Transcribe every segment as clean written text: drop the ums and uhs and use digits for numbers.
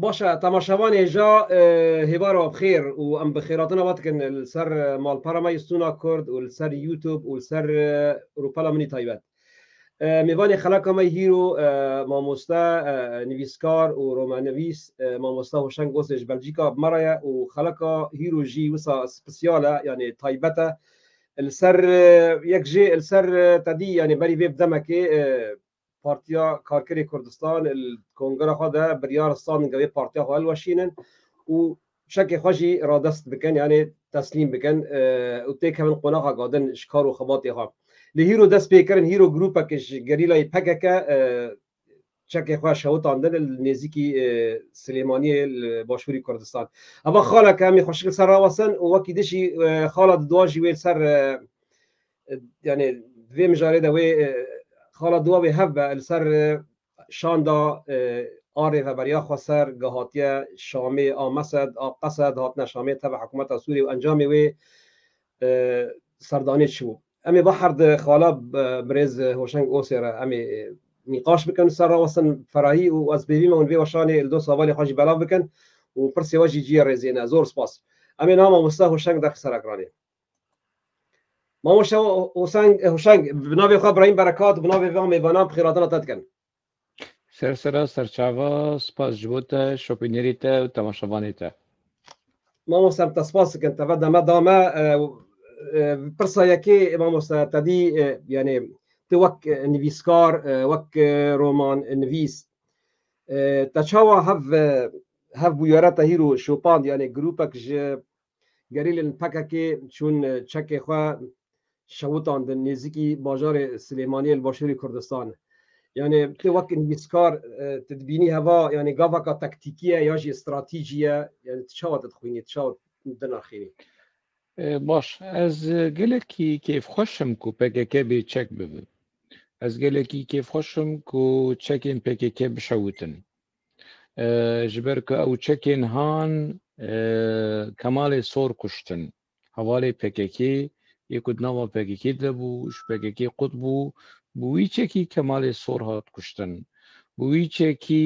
باشا تماشاوان جا هبارو بخير وام بخيراتنا واتكن السر مال بارما يستونا كرد والسر يوتيوب والسر روبالا مني تايبات میوانی خلاق ما هیرو ماموستا نویسکار و رومان نویس ماموستا هوشنگ اوسش بلژیکا بمرايا و خلاق هیرو جی وسا سبسياله يعني تايبتا السر يكجي السر تدي يعني بري في بدمكي بارتيا كاركري كردستان الكونغرا خدا بريارستان قوي بارتيا هو الوشينن وشكل خجي رادست بكن يعني تسليم بكن وتيك من قناها قادن شكار وخباطها لهيرو دست بيكرن هيرو جروبا كش جريلا بكاكا شكل خوا شوط عندنا النزيكي سليمانية الباشوري كردستان أبا خالة كامي خوشكل سر واسن ووكي دشي خالة دواجي ويل سر يعني في مجاري وي خالة دواوي هبة السر شاندا آره و بریا خسر گهاتیه شامی آمسد قصد هاتنا شامی تبع حکومت سوریه و انجامی وی سردانی شو امی بحر خالا برز هوشنگ اوسیره امی نقاش بکن سر واسن فراهی و از بیوی من وی وشانی الدو سوالی خاجی بلاو بکن و پرسی واجی جی رزینه زور سپاس امی نام مستا هوشنگ در سر اگرانی ما مش هوشنگ بنابي خبر ابراهيم بركات بنابي فهم بنام خيراتنا تتكن سرسرا سرچاوا سپاس جبوتا شوپینریتا و تماشاوانیتا ما مسام تسپاس كنت بدا ما داما برسا يكي ما مسا تدي يعني توك نيفيسكار وك رومان نيفيس تشاوا هاف بيارتا هيرو شوبان يعني جروبك جريل الباكاكي شون تشكي خوا شوطان دن نزيكي باجار سليمانية الباشوري كردستان يعني توك نيفيسكار تدبيني هوا يعني قافكا تكتيكية ياجي استراتيجية يعني تشاوا تدخويني تشاوا دنا خيري باش از گلکی کیف خوشم کو پکک بی چک ببین از گلکی کیف خوشم کو چکین پکک بشوتن جبر که او چکین هان کمال سور کشتن حوالی پککی یکود نوا پککی دبوش پککی قطبو بوی چکی کمال سور هات کشتن بوی چکی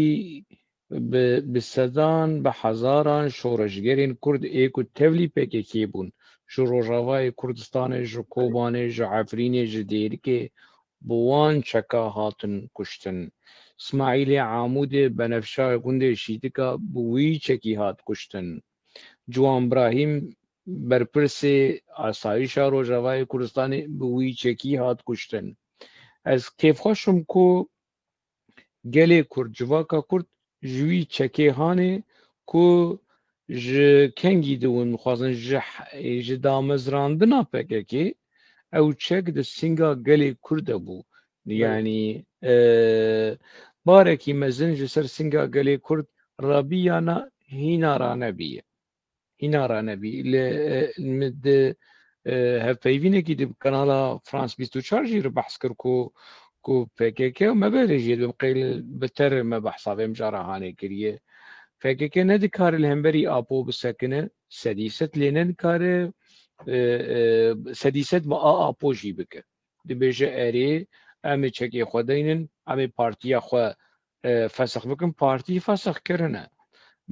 بسدان بحزاران شورشگرین کرد ایکود تولي پککی بون جو روجاوای کردستان جو کوبانه جو عفرینه جو دیرکه بوان چکا هاتن کشتن اسماعیل عامود بنفشا گنده شیدکا بوی چکی هات کشتن جوان ابراهیم برپرس آسایش روجاوای کردستان بوی چکی هات کشتن از کیف خوشم کو گله کرد جواکا کرد جوی چکی هانه کو ج کنگی دون خوازن ج دامزراندنا پککی او چک د سنگا گلی کرده بو يعني باركي مزن جسر سنگا گلی کرد رابيانا هينا رانبي هينا رانبي مد هفايفينه كي دب كنالا فرانس 24 جير بحث كركو کو پکک ما بلجید بقیل بتر ما بحثا بهم جارا هانه کریه پکک ندکار الهمبری آپو بسکنه سدیست لینن کار سدیست با آپو جی بکه دی بیجه اری امی چکی خودینن امی پارتیا خو فسخ بکن پارتی فسخ کرنه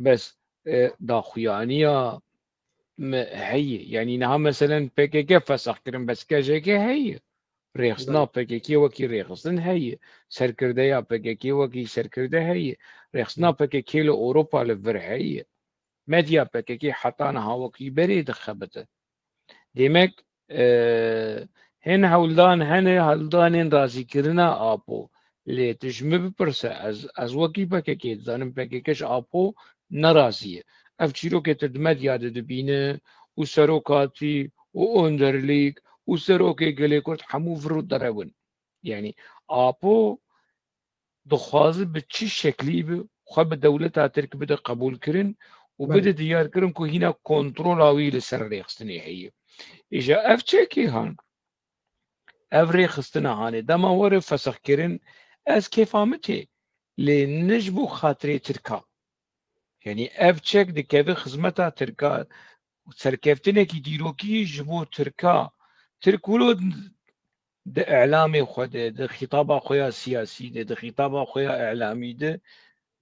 بس دا خویانیا هي يعني نها مثلا PKK فسخ كرن بس KJK هي ريخصنا PKK وكي ريخصن هي سركرديا PKK وكي سركرده هي ريخصنا PKK لأوروبا لفر هي مديا PKK حتى نها وكي بريد خبته ديمك هن هولدان هولدانين رازي كرنا آبو لي تجمع بپرسه از وكي PKK زانم PKKش آبو نرازيه اف چیرو که تدمد یاد دبینه و سروکاتی و اندرلیک و سروکه گلی کرد همو فرود درون یعنی آپو دخوازه به چی شکلی به خواه به دولت ترک بده قبول کرن و بده دیار کرن که هینا کنترول آوی لسر ریخستنی هیه ایجا اف چکی هان اف ریخستنه هانه دما وره فسخ کرن از کفامته لنجبو خاطره ترکا يعني اف تشيك دي كيف خدمتها تركا سركفتنا كي ديروكي جبو تركا تركولو د اعلامي خود د خطاب خويا سياسي د خطاب خويا اعلامي د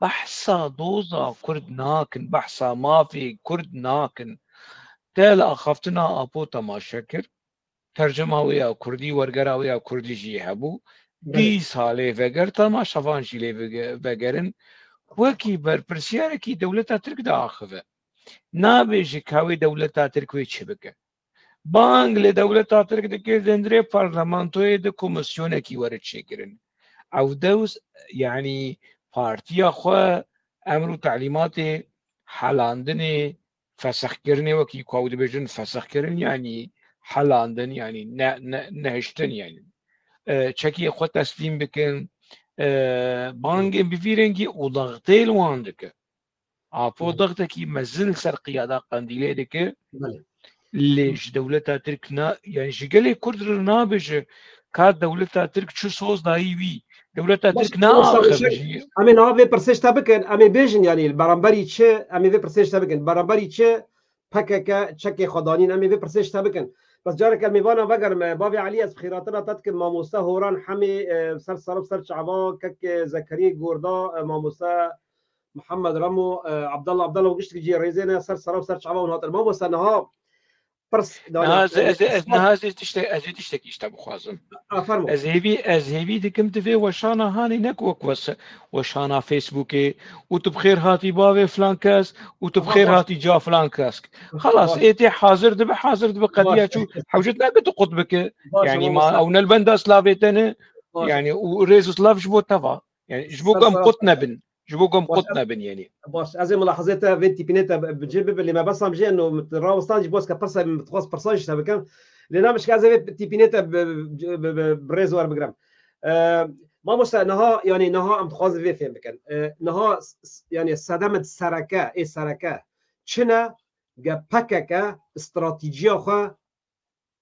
بحثا دوزا كرد ناكن بحثا مافي كرد ناكن تالا خفتنا أبو تماشكر ترجمه ويا كردي ورقرا ويا كردي جي هبو دي سالي فقر تماشا فانشي لي فقرن وكي برپرسیاره کی دولتا ترک دا آخفه نابیجی کاوی دولتا ترک وی چه بکه بانگ لی دولتا ترک دکه دندره پارلمانتوی ده کمیسیونه کی وارد چه کرن او دوز يعني بارتيا خو امرو تعليمات حلاندن فسخ كرني وكي كود بيجن فسخ كرن يعني حلاندن يعني نهشتن يعني چكي خو تسليم بكن بانگ بفيرنجي وضغطيل واندك عفو ضغطك مزل سر قيادة قنديلة دك ليش دولتا تركنا يعني شقلي كرد نابج كاد دولتا ترك شو صوص دايبي دولتا ترك ناخذ امي نوافي برسيش تابكن امي بيجن يعني البرامبري تشي امي في برسيش تابكن البرامبري تشي بككا تشكي خدانين امي في برسيش تابكن بس جارك الميفانا بقر بابي علي از خيراتنا تتكن ماموسا هوران حمي سر صرف سر شعبان كك زكريا جوردا ماموسا محمد رمو عبد الله وقشت جي ريزينا سر صرف سر شعبان هات الماموسا نها برس نهاز تشتكي اشتبو خوازم از هيبي دكم تفي وشانا هاني نكوك وشانا فيسبوكي وتبخير هاتي بابي فلان كاس وتبخير هاتي جا فلان كاسك خلاص ايتي حاضر دبي قضيه شو حوجتنا بتقط بك يعني ما او نلبندا سلافيتنا يعني وريز سلاف جبو تفا يعني جبوكم قطنا بن جبوكم قطنا بن يعني باش ازي ملاحظات فينتي بينيتا بجيب اللي ما بس مجي انه راوستان جبوس كبرسا متخصص برساج تبكم لنا مش كازا فينتي بينيتا بريز وار بجرام ما مش نها يعني نها ام تخصص في فهم كان نها يعني صدمه السركه اي سركه شنا جا باكاكا استراتيجيه خو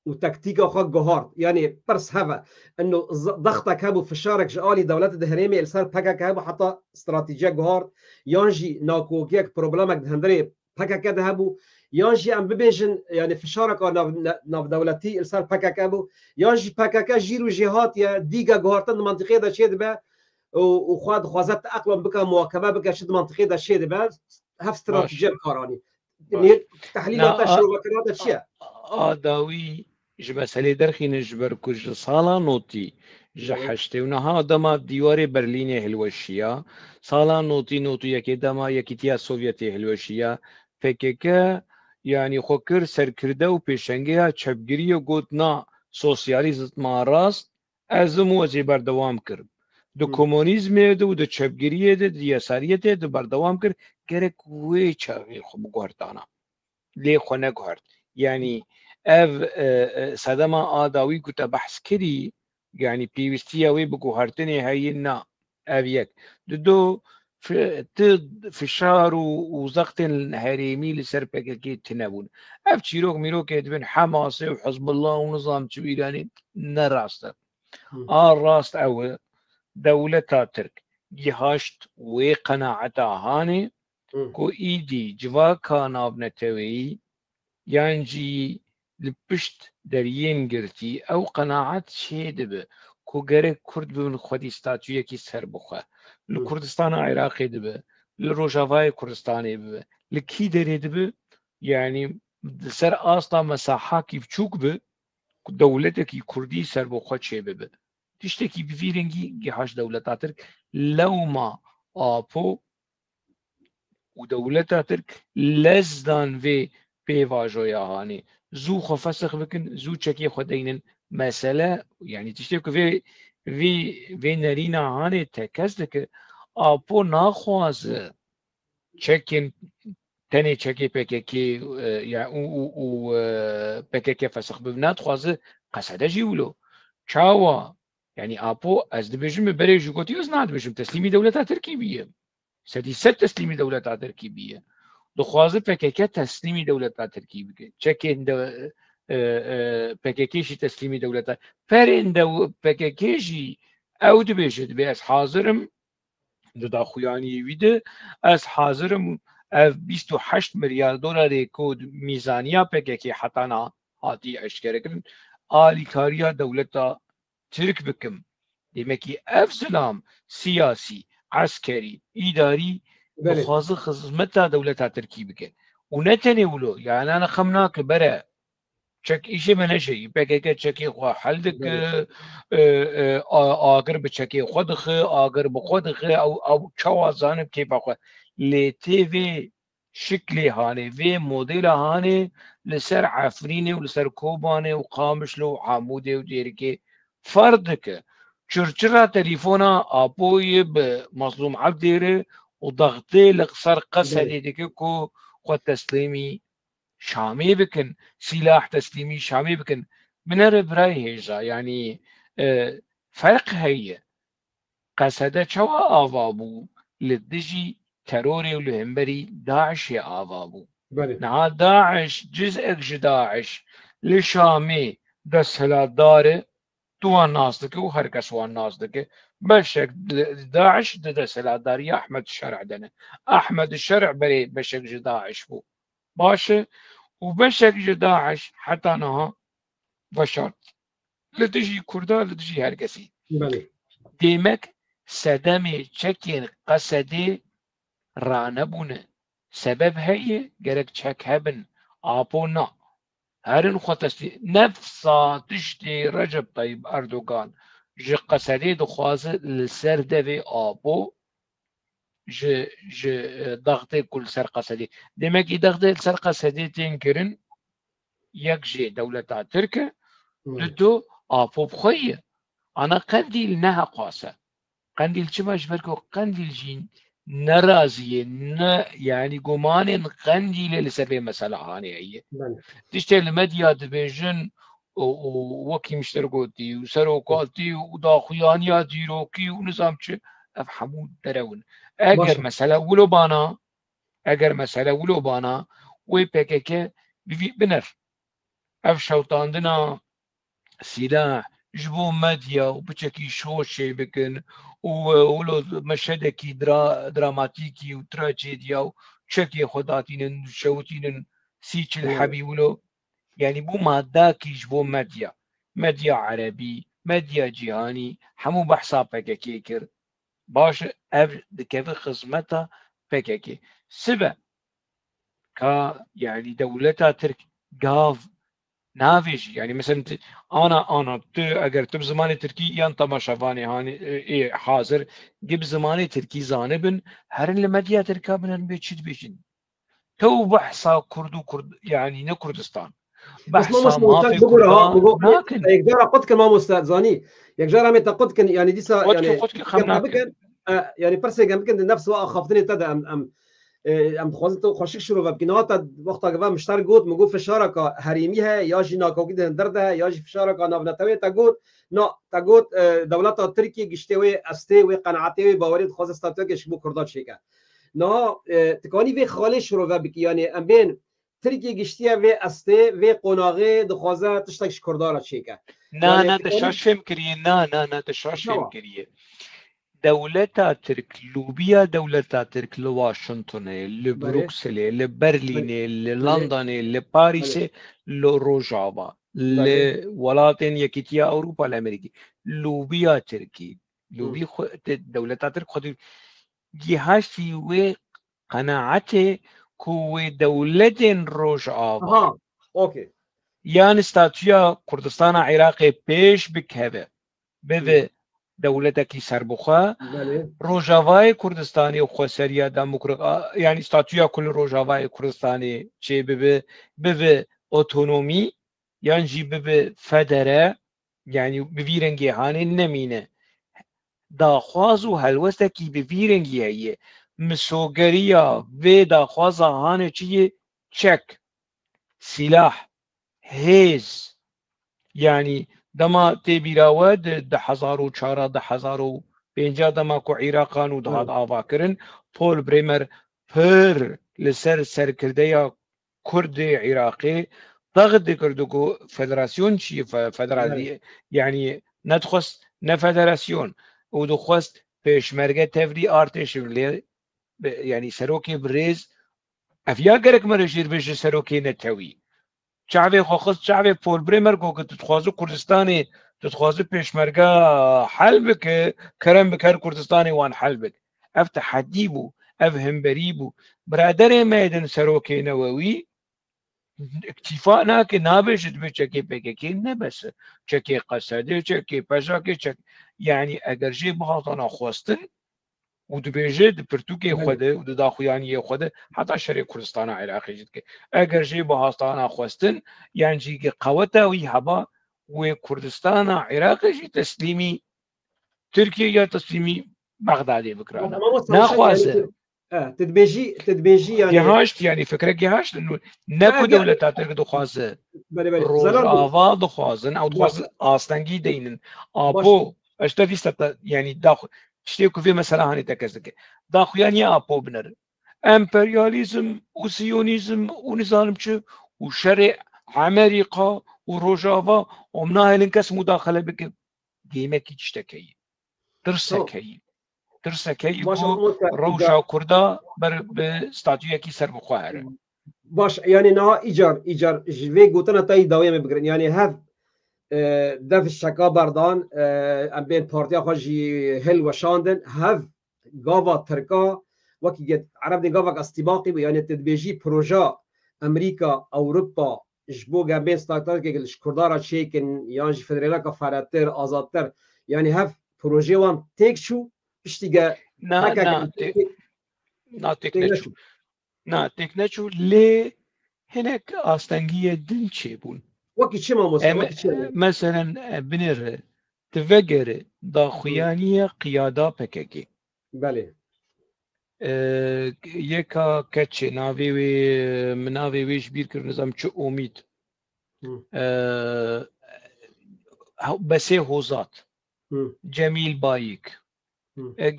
وتكتيك اخو جهار يعني برس هذا انه ضغطك هبو في الشارك جالي دولات الدهريمي السر باكاك هبو حتى استراتيجيه جهار يانجي ناكوكيك بروبلمك دهندري باكاك هبو يانجي ام ببيجن يعني في الشارك ناف دولتي السر باكاك هبو يانجي باكاك جيرو جهات يا ديغا جهارتن منطقيه دا شي دبا وخواد خوازات اقلم بك مواكبه بك شد منطقيه دا شي دبا هف استراتيجيه كاراني تحليل التشروع الشيء داوي جمسالي درخي نجبر كج صالا نوتي جحشتي ونها دما ديواري برليني هلوشيا صالا نوتي يكي دما يكيتيا سوفيتي هلوشيا فكك يعني خوكر سركرده و پیشنگه چپگیری و گوتنا سوسیالیزم ما راست ازم وزي بردوام کرد دو کمونیزم دو دو چپگیری دو یساریت دو بردوام کرد گرک وی چاوی خو بگوردانا لي خو نگوارد يعني اف صدما آداوي كنت بحث كري يعني بيوستيا وي بكو هارتني هاينا افيك دو في الشهر وزقت الهريمي لسر بكي تنابون اف تشيروك ميروك يدبن حماسي وحزب الله ونظام شو ايراني نراست راست او دولة ترك جهاشت وقناعتا هاني كو ايدي جواكا نابنتوي يانجي لبشت دريين قرتي او قناعات شي دبه كو غيرك كرد بمن خودي ستاتوية كي سر بخوا لكردستان عراقي دبه لروجافاي كردستاني دبه لكي دري دبه يعني سر اصلا مساحة كيف تشوك به دولتك كردي سر بخوا شي ببه تشتكي بفيرنجي جهاش دولتا ترك لو ما آبو ودولتا ترك لزدان في بيفاجويا هاني زو خفسخ بكن زو تشكي خدين مسألة يعني تشتكي في نرينا هاني تكسلك أبو ناخواز تشكين تاني تشكي بككي يعني و بككي فسخ ببنات خوازه قصده جيولو تشاوا يعني أبو از دبجم بري جوكوتي از ناد بجم تسليمي دولتا تركيبية سدي ست تسليمي دولتا تركيبية دخوازه PKK تسلیمی دولتا ترکی بکه چکن دو PKKشی تسلیمی دولتا فرین دو PKKشی او دبیشد بی از حاضرم دا خویانی ویده از حاضرم 28 مليار دلار کود میزانیا PKK حتانا هاتی اشکره کن آلی کاریا دولتا ترک بکم دیمکی افزلام سیاسی عسكري إداري بله بخواز خدمتا دولتا تركي بك ونتني ولو يعني أنا خمناك برا چک ایشه منشه پکه چکی خو حلدک بله آگر به چکی خود خو آگر به خود خو او چوازان تیپا خو لیتی وی شکلی هانه وی مدل هانه لسر عفرینه و لسر کوبانه و قامشلو و حاموده و دیرکه فردك چرچرا تليفونا آبوي بمظلوم عبديره وضغطي لقصر قصدي ديكو خو تسليمي شامي بكن سلاح تسليمي شامي بكن من براي هيجا يعني فرق هي قصده چوا آوابو لدجي تروري ولهمبري داعش يا آوابو بله نها داعش جزء داعش لشامي دسهلا داره توان ناس دكه وهر كس وان ناس دكه بشك داعش دسهلا داري احمد الشرع دنا احمد الشرع بري بشك داعش بو باشه وبشك داعش حتى نها بشر لتجي كردا لتجي هركسي بله ديمك سدمي چكين قصدي رانبونه سبب هي جرك چك هبن آبونا هرن خطستي نفسا تشتي رجب طيب أردوغان جي قصدي دخواز السر دوي آبو جي ضغطي كل سر قصدي ديمك ضغطي السر قصدي تنكرن يك جي دولة تركيا ضده آبو بخوية أنا قنديل نها قاسة قنديل چما جبركو قنديل جين نرازية يعني قمان قنديل لسبب مسألة هاني هي بله تشتي المديا دبيجن وكي مشترقوتي وسروقاتي وداخيانيا ديروكي ونظام چه افهمو درون اگر باشه مسألة ولو بانا وي بكك بنر اف شوطاندنا سلاح جبو مديا وبچكي شوشي بكن ولو مشهدكي دراماتيكي وتراجيديا وشكي خداتين شوتين سيتش الحبي ولو يعني بو ماداكي جبو مديا عربي مديا جهاني همو بحثا بككي كر باش اف دكف خزمتا بككي سبا كا يعني دولتا ترك قاف نافيش يعني مثلا انا اگر تب زماني تركي يان تماشافاني هاني اي حاضر جيب زماني تركي زانبن هرن لمديا تركا بنن بيتشد بيشن تو بحثا كرد يعني نه كردستان بس ما بحثا ما في بقولها كردان لكن یک جارا قد کن ما مستعد زانی یک جارا می تقد کن يعني دیسا يعني قدك خمناك يعني برسي جنب كن النفس خافتني تدا ام خوازت خوشک شروع بکنه تا وقتا قبل مشتر گود مگو فشارك حریمی ها یا جینا کوگید درده یا جی فشارك نابنتوی تا گود نا تا گود دولت ترکی گشتوی استه و قناعتی و باورید خواست استاتو که شبو کردات شیکا نا تکانی وی خاله شروع بکی يعني ام بین ترکی گشتیه و استه و قناغه دخوازه تشتکش کردارات شیکا نا تشاش فهم كريه نا تشاش فهم كريه دولتا ترك لوبيا دولتا ترك لواشنطن لبروكسل لبرلين للندن لباريس لروجافا لولاتين يكيتيا اوروبا الامريكي لوبيا تركي لوبي دولتا ترك خود جهاشي و قناعته كو دولة روجافا اوكي يعني ستاتيا كردستان عراقي بيش بكهبه بذ دولتك سربخا روجافای کردستانی و خوسریا دموکرات يعني ستاتویا كل روجافای کردستانی چه به اوتونومی يعني جي به فدره يعني بفيرنجي هاني نمينه داخواز و هلوستكي بفيرنجي هي مسوغريا و داخواز هاني چيه چك سلاح هيز يعني دما تبيراود 10,000 دما کو عراقان و دهات آوا کرن پول بريمر پر لسر سرکرده کرد عراقي ضغط كردو فدراسيون شي فدرالي يعني ندخست نفدراسيون ودخست پیشمرگه تفری ارتش يعني سروكي بريز افيا گرك مرشير بيش سروكي نتوي شعبي خوخص شعبي پول بريمر کو که تتخوازو کردستاني تتخوازو پیشمرگه حل بك كرم بكر كردستاني وان حل بك اف تحدي بو اف همبري بو برادر ميدن سروكي نووي اكتفاء ناكي نابجد بشكي بكي نبس شكي قصدي شكي بشكي شك يعني اگر جي بهاتنا خوستن ودبيجد برتوكي خوده وداخوياني خوده حتى شرق كردستان عراقي جدك اگر جي بهاتنا خوستن يعني جي قوته ويهبا وكردستان عراقي جي تسليمي تركيا يا تسليمي بغدادي بكرانا ناخوازه تدبيجي يعني جهاشت يعني فكره جهاشت انه نكو دولة ترك دخوازه روجاوا دخوازن او دخوازن آستنگی دینن آپو اشتا فيستا يعني داخل تشتيكو في مثلا هاني تكزك داخل يعني آپو بنر امبرياليزم وسيونيزم ونظامچ وشرع امريكا وروجاوا ومنا هلنكس مداخله بك قيمتي تشتكي ترسكي ترسكي بو روجا كردا بر بستاتيو كي سر بخوار باش يعني نا ايجار جوي گوتنا تاي داويه بگرن يعني هاف دف الشكا بردان ام بين بارتيا خاجي هل وشاندن هاف غافا تركا وكي جت عرب دي غافا استباقي يعني تدبيجي بروجا امريكا اوروبا جبو جابين ستارتات كي الشكردارا شيكن يعني فدراليا كفاراتر ازادتر يعني هاف بروجي وان تيك شو بشتيغا نا تكنشو لي هناك آستنگية دن چيبون وكي شما مثلا بنر تفجر داخويانية قيادة بككي بله يكا كتشي ناوي مناوي ويش بير كر نظام چو اميد بسي هوزات جميل بايك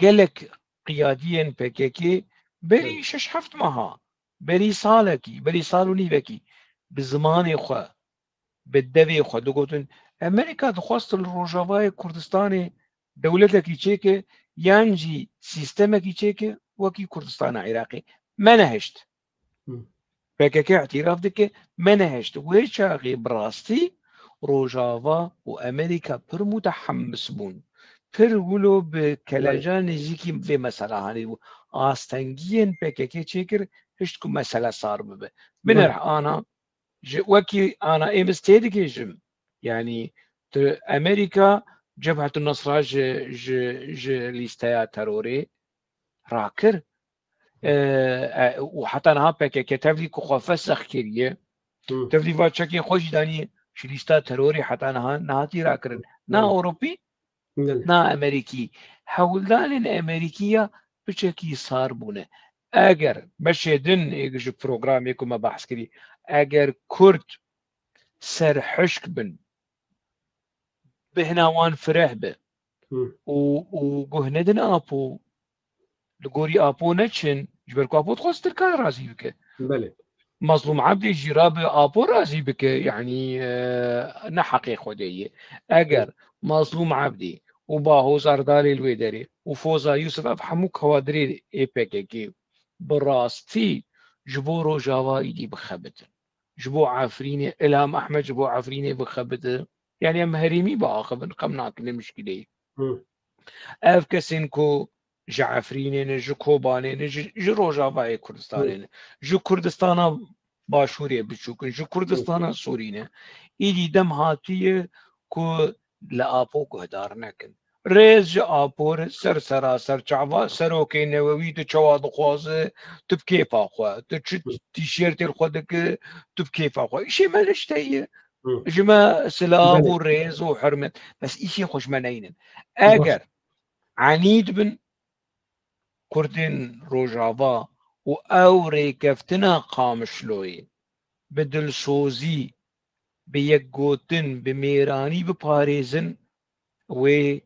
قالك قياديا بككي بري شش حفت مها بري سالكي بري سالوني بكي بزمان خو بالدبي خو دقوتن امريكا دخواست الروجاواي كردستاني دولتك تشيكي يانجي سيستمك تشيكي وكي كردستان عراقي ما نهشت بككي اعتراف دك ما نهشت ويشاغي براستي روجاوا وامريكا بر متحمس بون پرولو به کلاجان نزیکی به مسئله هانی و آستنگین پککی چیکر هشت کو مسئله صار ببه بنر آنا وكي أنا إمستيدي كيجم يعني أمريكا جبهة النصرة ج ليستيا تروري راكر وحتى نها بكي كتفلي كخوفة سخكيرية تفلي فاتشاكي خوش داني شليستا تروري حتى نهاتي راكرن نا أوروبي نا أمريكي حولدان الأمريكية بشكي صار بونه اگر بشدن ايجش بروجرام يكون ما بحث كري اگر كرد سر حشك بن بهناوان فرح به وجهندن ابو لغوري ابو نتشن جبركو ابو تخص تركان رازي بك بله مظلوم عبدي جراب ابو رازي بك يعني نحقي خديه اگر مظلوم عبدي وباهو زردالي الويدري وفوزا يوسف افحمو كوادري ايبكي براستي جبو روجاوا ايدي بخبت جبو عفريني الهام احمد جبو عفريني بخبت يعني ام هريمي باخبن قمناك المشكله اف كسينكو جعفريني جو كوباني جو روجاوا كردستان جو كردستان باشوري بچوكن جو كردستان سورينه ايدي دم هاتيه كو لابو قدار نكن ريز آپور سر سراسر چاوا سروکی نووی تو چواد خوازه تو بکیف آخوا تو تیشیرت خودک تو بکیف آخوا ایشی مالش تایه جما سلام و ريز و حرمت بس ایشی خوش منینن اگر عنید بن كردين روجاوا و او ريكفتنا قامشلوي بدل سوزي بيقوتن بميراني بباريزن و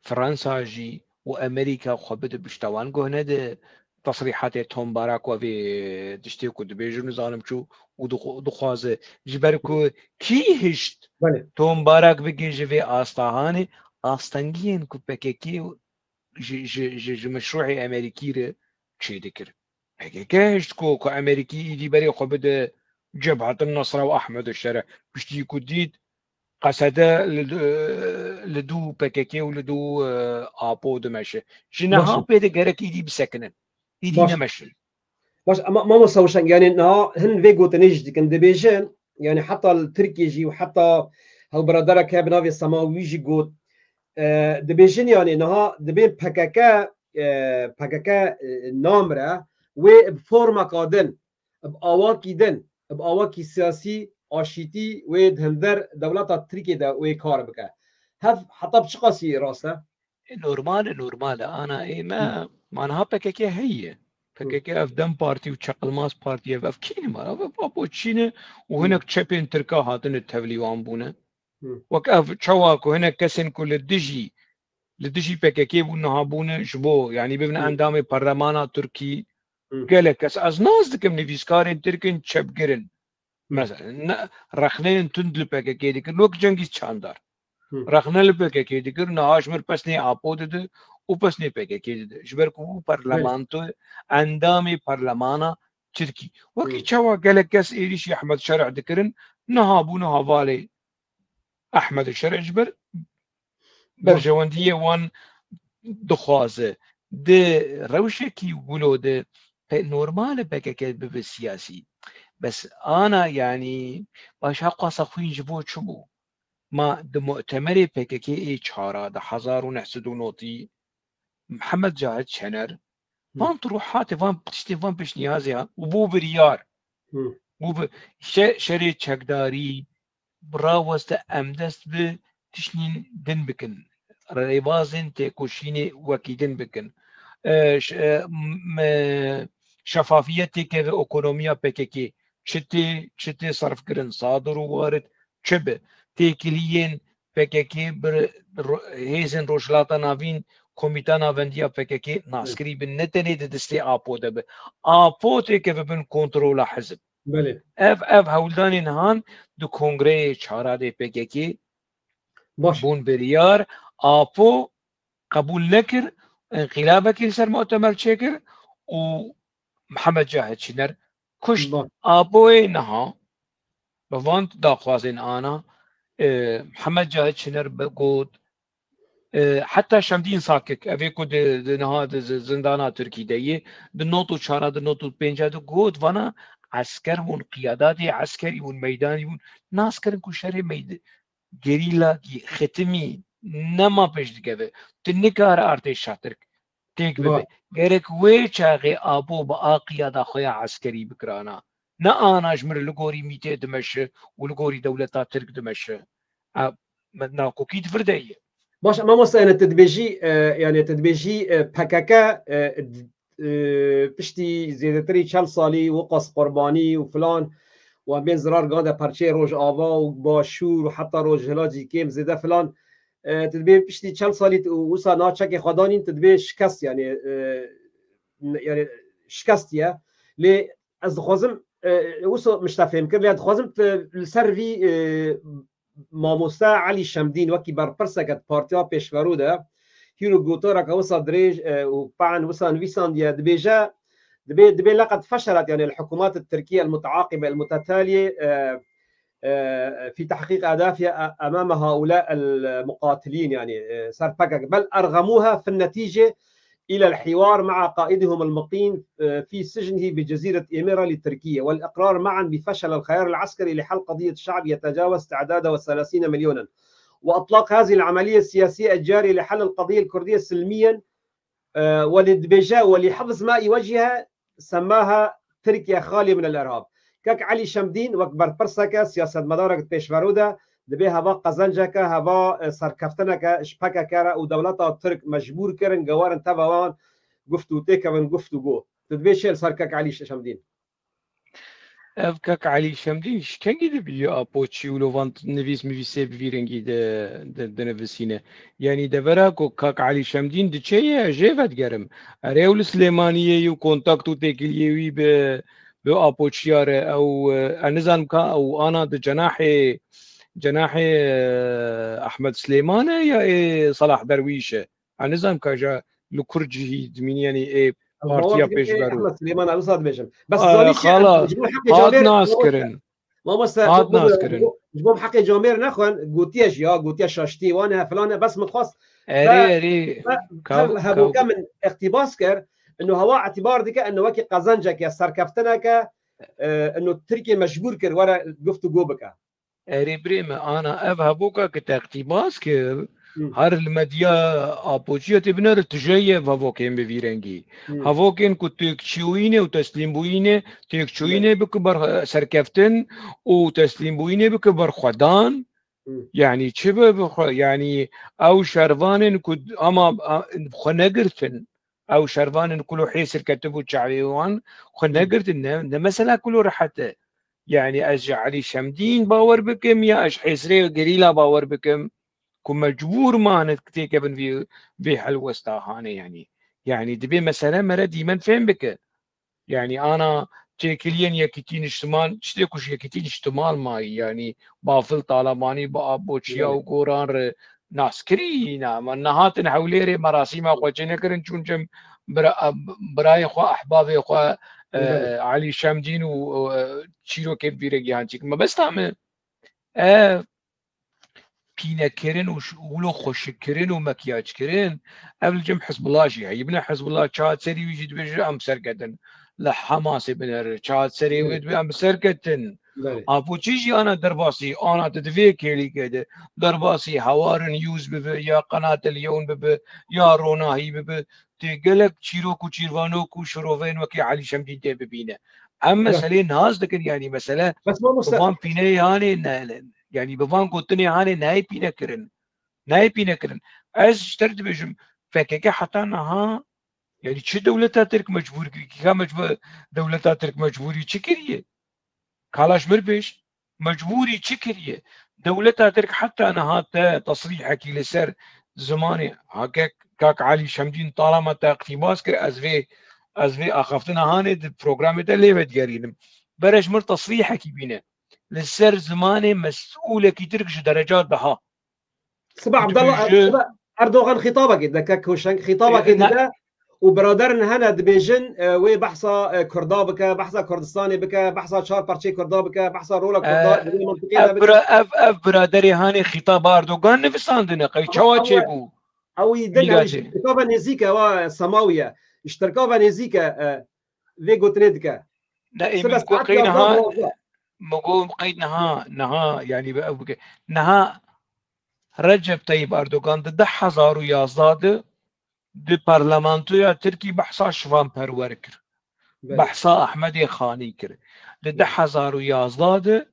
فرنسا جي وامريكا خبت بشتوان جهنده تصريحات توم باراك وفي تشتيكو دبيجو نظام شو ودخوازه جبركو كي هشت توم باراك بيجي جي استاهاني استنجين كو بكيكي ج مشروعي امريكي ر شي ذكر بكيكي هشت كو امريكي يجي بري خبت جبهة النصرة واحمد الشرع بشتيكو ديد قصده لدو بككي ولدو آبو دمشق جنها باش بيد جرك إيدي بسكنن إيدي باش نمشل باش ما مسوشن يعني انها هن فيجو تنجد كن دبيجن يعني حتى التركي يجي وحتى هو برادرك بنافي السماوي يجي جوت دبيجن يعني انها دبين بكاكا بكاكا نامره وبفورما قادن بأواكي دن بأواكي سياسي آشيتي ودهندر دولة التركي دا وكار بكا هذا حتى بشقاسي راسه نورمال أنا إيه ما أنا بككي هي بككي أف دم بارتي وشقل ماس بارتي أف كيني ما أف أبو تشينه وهناك تشابين تركا هاتن التفلي وانبونه وكأف شواك وهناك كسن كل الدجي لدجي بككي ونهابونه جبو يعني ببن أندامي برلمانا تركي قالك از ناز دکم نویسکارین ترکن چپگرن مثلا رخنين تندل پککی دیگر لوک جنگیز چاندار رخنل پککی دیگر نهاش مر پسنی آپو دده و پسنی پککی دده جبر کو پارلمانتو اندامي برلمانا تركي وكي چوا قالك كاس ايريش احمد شرع دكرن نهابونه هوالي احمد الشرع جبر برجوانديه وان دخوازه ده روشكي ولو ده نورمال بككي بالسياسي بس انا يعني باش حقا صفوين جبو شبو ما ده مؤتمري بككي اي چهارا ده 1990 محمد جاهد شنر فان تروحاتي فان بتشتي فان بش نيازيها وبو بريار بو شري چكداري براوست امدست ب تشنين دن بكن ريبازن تيكوشيني وكيدن بكن شفافيتي كذا ايكونوميا بككي چتي صرف كرن صادر ووارد چبه تيكليين بككي هيزن روشلاتا نافين كوميتا نافنديا بككي ناسكري بالنتني دستي آبو دبه آبو تيكي بن كنترولا حزب اف هولداني نهان دو كونغري چهارا دي بككي بون بريار آبو قبول نكر انقلابك يسر مؤتمر شكر ومحمد جاهد شنر كشت آبوي نها بفانت داخوازين أنا محمد جاهد شنر بقود حتى شمدين ساكك أفيكو نها زندانا تركي دي دنوتو شارا دنوتو بينجا دو قود وانا عسكر ون قياداتي عسكري ون ميداني ون ناس كرن كو شري ميد گریلا ختمی نما پیش دکه تنکار ارتش شاترک تیک بده گرک وی چاقی آبو با آقیا دا خویا عسکری بکرانا نا آناش مر لگوری میته دمشه و لگوری دولتا ترک دمشه ناكو كيد فرديه باش ما مثلا التدبيجي يعني تدبيجي بكاكا بشتي زيادتري شال صالي وقص قرباني وفلان وبين زرار قاعده بارشي روج آوا وباشور وحتى روج هلاجي كيم زيده فلان تدبي بشتي شال صالي وصا ناتشكي خدانين تدبي شكست يعني شكست يا لي از خوازم وصا مش تفهم كر لي خوازم السرفي ماموستا علي شمدين وكي بربرسكت بارتيا بيشورو ده هيرو جوتورا كوصا دريج وبعن وصا نويسان ديا دبيجا دبي لقد فشلت يعني الحكومات التركية المتعاقبة المتتالية في تحقيق أهدافها أمام هؤلاء المقاتلين يعني صار بل أرغموها في النتيجة إلى الحوار مع قائدهم المقيم في سجنه بجزيرة إيميرا لتركيا والإقرار معا بفشل الخيار العسكري لحل قضية شعب يتجاوز تعداده 30 مليونا وأطلاق هذه العملية السياسية الجارية لحل القضية الكردية سلميا ولدبيجا ولحفظ ما يواجهها سماها تركيا خالية من الإرهاب كاك علي شمدين وكبر برسكا سياسة مدارك بيشفرودا دبي هوا قزنجكا هوا سركفتنكا شبكا كارا ودولتا الترك مجبور كرن جوارن تبوان قفتو تيكا من قفتو جو تدبي شيل سركاك علي شمدين كاك علي شمدين شكنجي دبي أبوتشي ولوفانت نفيس مفيسي بفيرنجي ده نفسينه يعني دبراكو كاك علي شمدين دشيء جيفت جرم أريول سليمانية يو كونتاكتو تيكليوي بأبوتشياره أو أنزان كا أو أنا جناحي أحمد سليمانة يا صلاح درويشة أنزان كا لكرجي دمين يعني إيه بارتيا بيشبرو احمد سليمان على صاد بيشم بس خلاص هاد ناس كرن هاد ناس كرن جبوم حق جامير نخون قوتيش يا قوتيش شاشتي وانا فلانه بس متخص اري هبو من اقتباس كر انه هوا اعتبار ديك انه وكي قزنجك يا سركفتنك انه تركي مجبور كر ورا قفتو جوبك اري بريمه انا ابهبوكا كتاقتباس كر هر المديا ابوچيا تبنر تجيه فوكين بفيرنجي هفوكين كتكشوينه وتسليم بوينه تكشوينه بكبر سركفتن وتسليم بوينه بكبر خدان يعني شبه يعني او شرفان كد اما خنقرتن او شرفان كله حيسر كتبوا شعريوان خنقرتن مثلا كله رحته يعني اج علي شمدين باور بكم يا اش حيسري قريلا باور بكم كم مجبور ما نتكتيك في حلوستا هاني يعني دبي مثلا مرة ديما فهم بك يعني انا تشكليا يكتين اشتمال تشتكوش يكتين اشتمال ماي يعني بافل طالباني بابوشيا وقوران ناس كرينا من نهات حوليري مراسيم اخو جنكرن چون جم براي اخو احبابي اخو علي شمدين وشيرو كيف بيرجي هانچيك ما بس تعمل بينا كرن ولو خوش كرن ومكياج كرن قبل جم حزب الله شيء يبنى حزب الله شاد سري ويجي بيجي ام سرقتن لحماس بنر شاد سري ويجي ام سرقتن ابو تيجي انا درباسي انا تدفي كيلي كده درباسي حوار نيوز يا قناه اليوم يا روناهي تقلك تشيروكو تشيروانوكو شروفين وكي علي شمدين ببينه اما مسألة ناس ذكر يعني مسألة بس ما بفان بينه يعني بفان قلتني هاني ناي بينا كرن از اشترت بجم فكك حتى نها يعني شو دولتها ترك مجبور كي مجبور دولتها ترك مجبوري تشكريه كالاش مربش مجبوري تشكريه دولتها ترك حتى نها تصريحك لسر زماني هكاك كاك علي شمدين طالما اقتباس كر ازفي اخفتنا هاني البروجرام ده ليه بتجارين برش مر تصريحك بينا للسر زماني مسؤولة كي تركش درجات بها سبع عبد الله اردوغان خطابك دكك وشنك خطابك ده وبرادرنا هنا دبيجن وبحصة كردا بك بحصة كردستاني بك بحصة شار بارتشي كردا بك بحصة رولا كردا اف برادري هاني خطاب اردوغان نفساندنا قي تشوا بو او يدن اشتركوا نزيكا وسماويه اشتركوا نزيكا في قتندك لا قينها مقوم قيدنها نها يعني بقى نها رجب طيب اردوغان ده 2011 د پارلمانتویا ترکی بحثا شوان پرور کر بحثا احمد خانی کر د 2011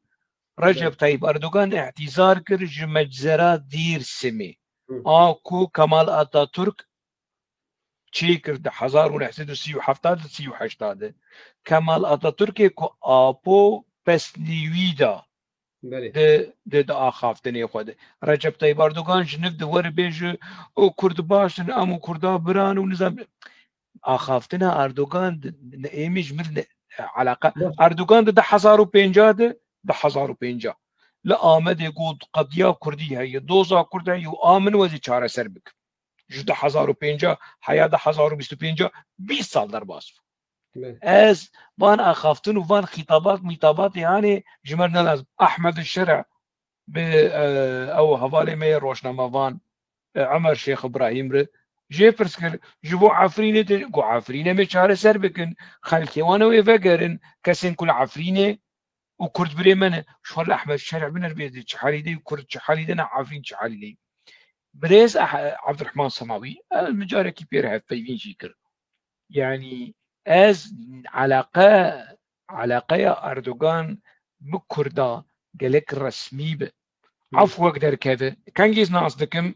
رجب طيب اردوغان اعتذار کر جمجزرا دیر سمي آكو كمال اتاتورك چی کر د 1937 كمال اتاتورك کو آپو پس نیویدا د آخافتنی خود رجب طيب اردوغان جنب د ور بیج او کرد باشن امو کردا بران و نظام آخافتنا اردوغان ایمیج مر علاقه اردوغان د 1050 د 1050 لا آمد يقول قضيه كرديه هي دوزا كرديه وآمن وزي چاره سر بك جدا 1050 حياه 1025 20 سال در باس از وان اخافتن وان خطابات يعني جمرنا لازم احمد الشرع او حواله مي روشنامه وان عمر شيخ ابراهيم ر جيفرس كر جبو عفرينه جو عفرينه مي چاره سر بكن خلكي وانا ويفقرن كسن كل عفرينه وكرد بريمنه شو احمد الشرع بنر بيد شحاليدي وكرد شحاليدنا عفرين شحاليدي بريز عبد الرحمن الصماوي المجاركي بيرها فيفين شيكر يعني از علاقه اردوغان بكردا قالك رسمي به عفو اقدر كذا كان جيز ناس دكم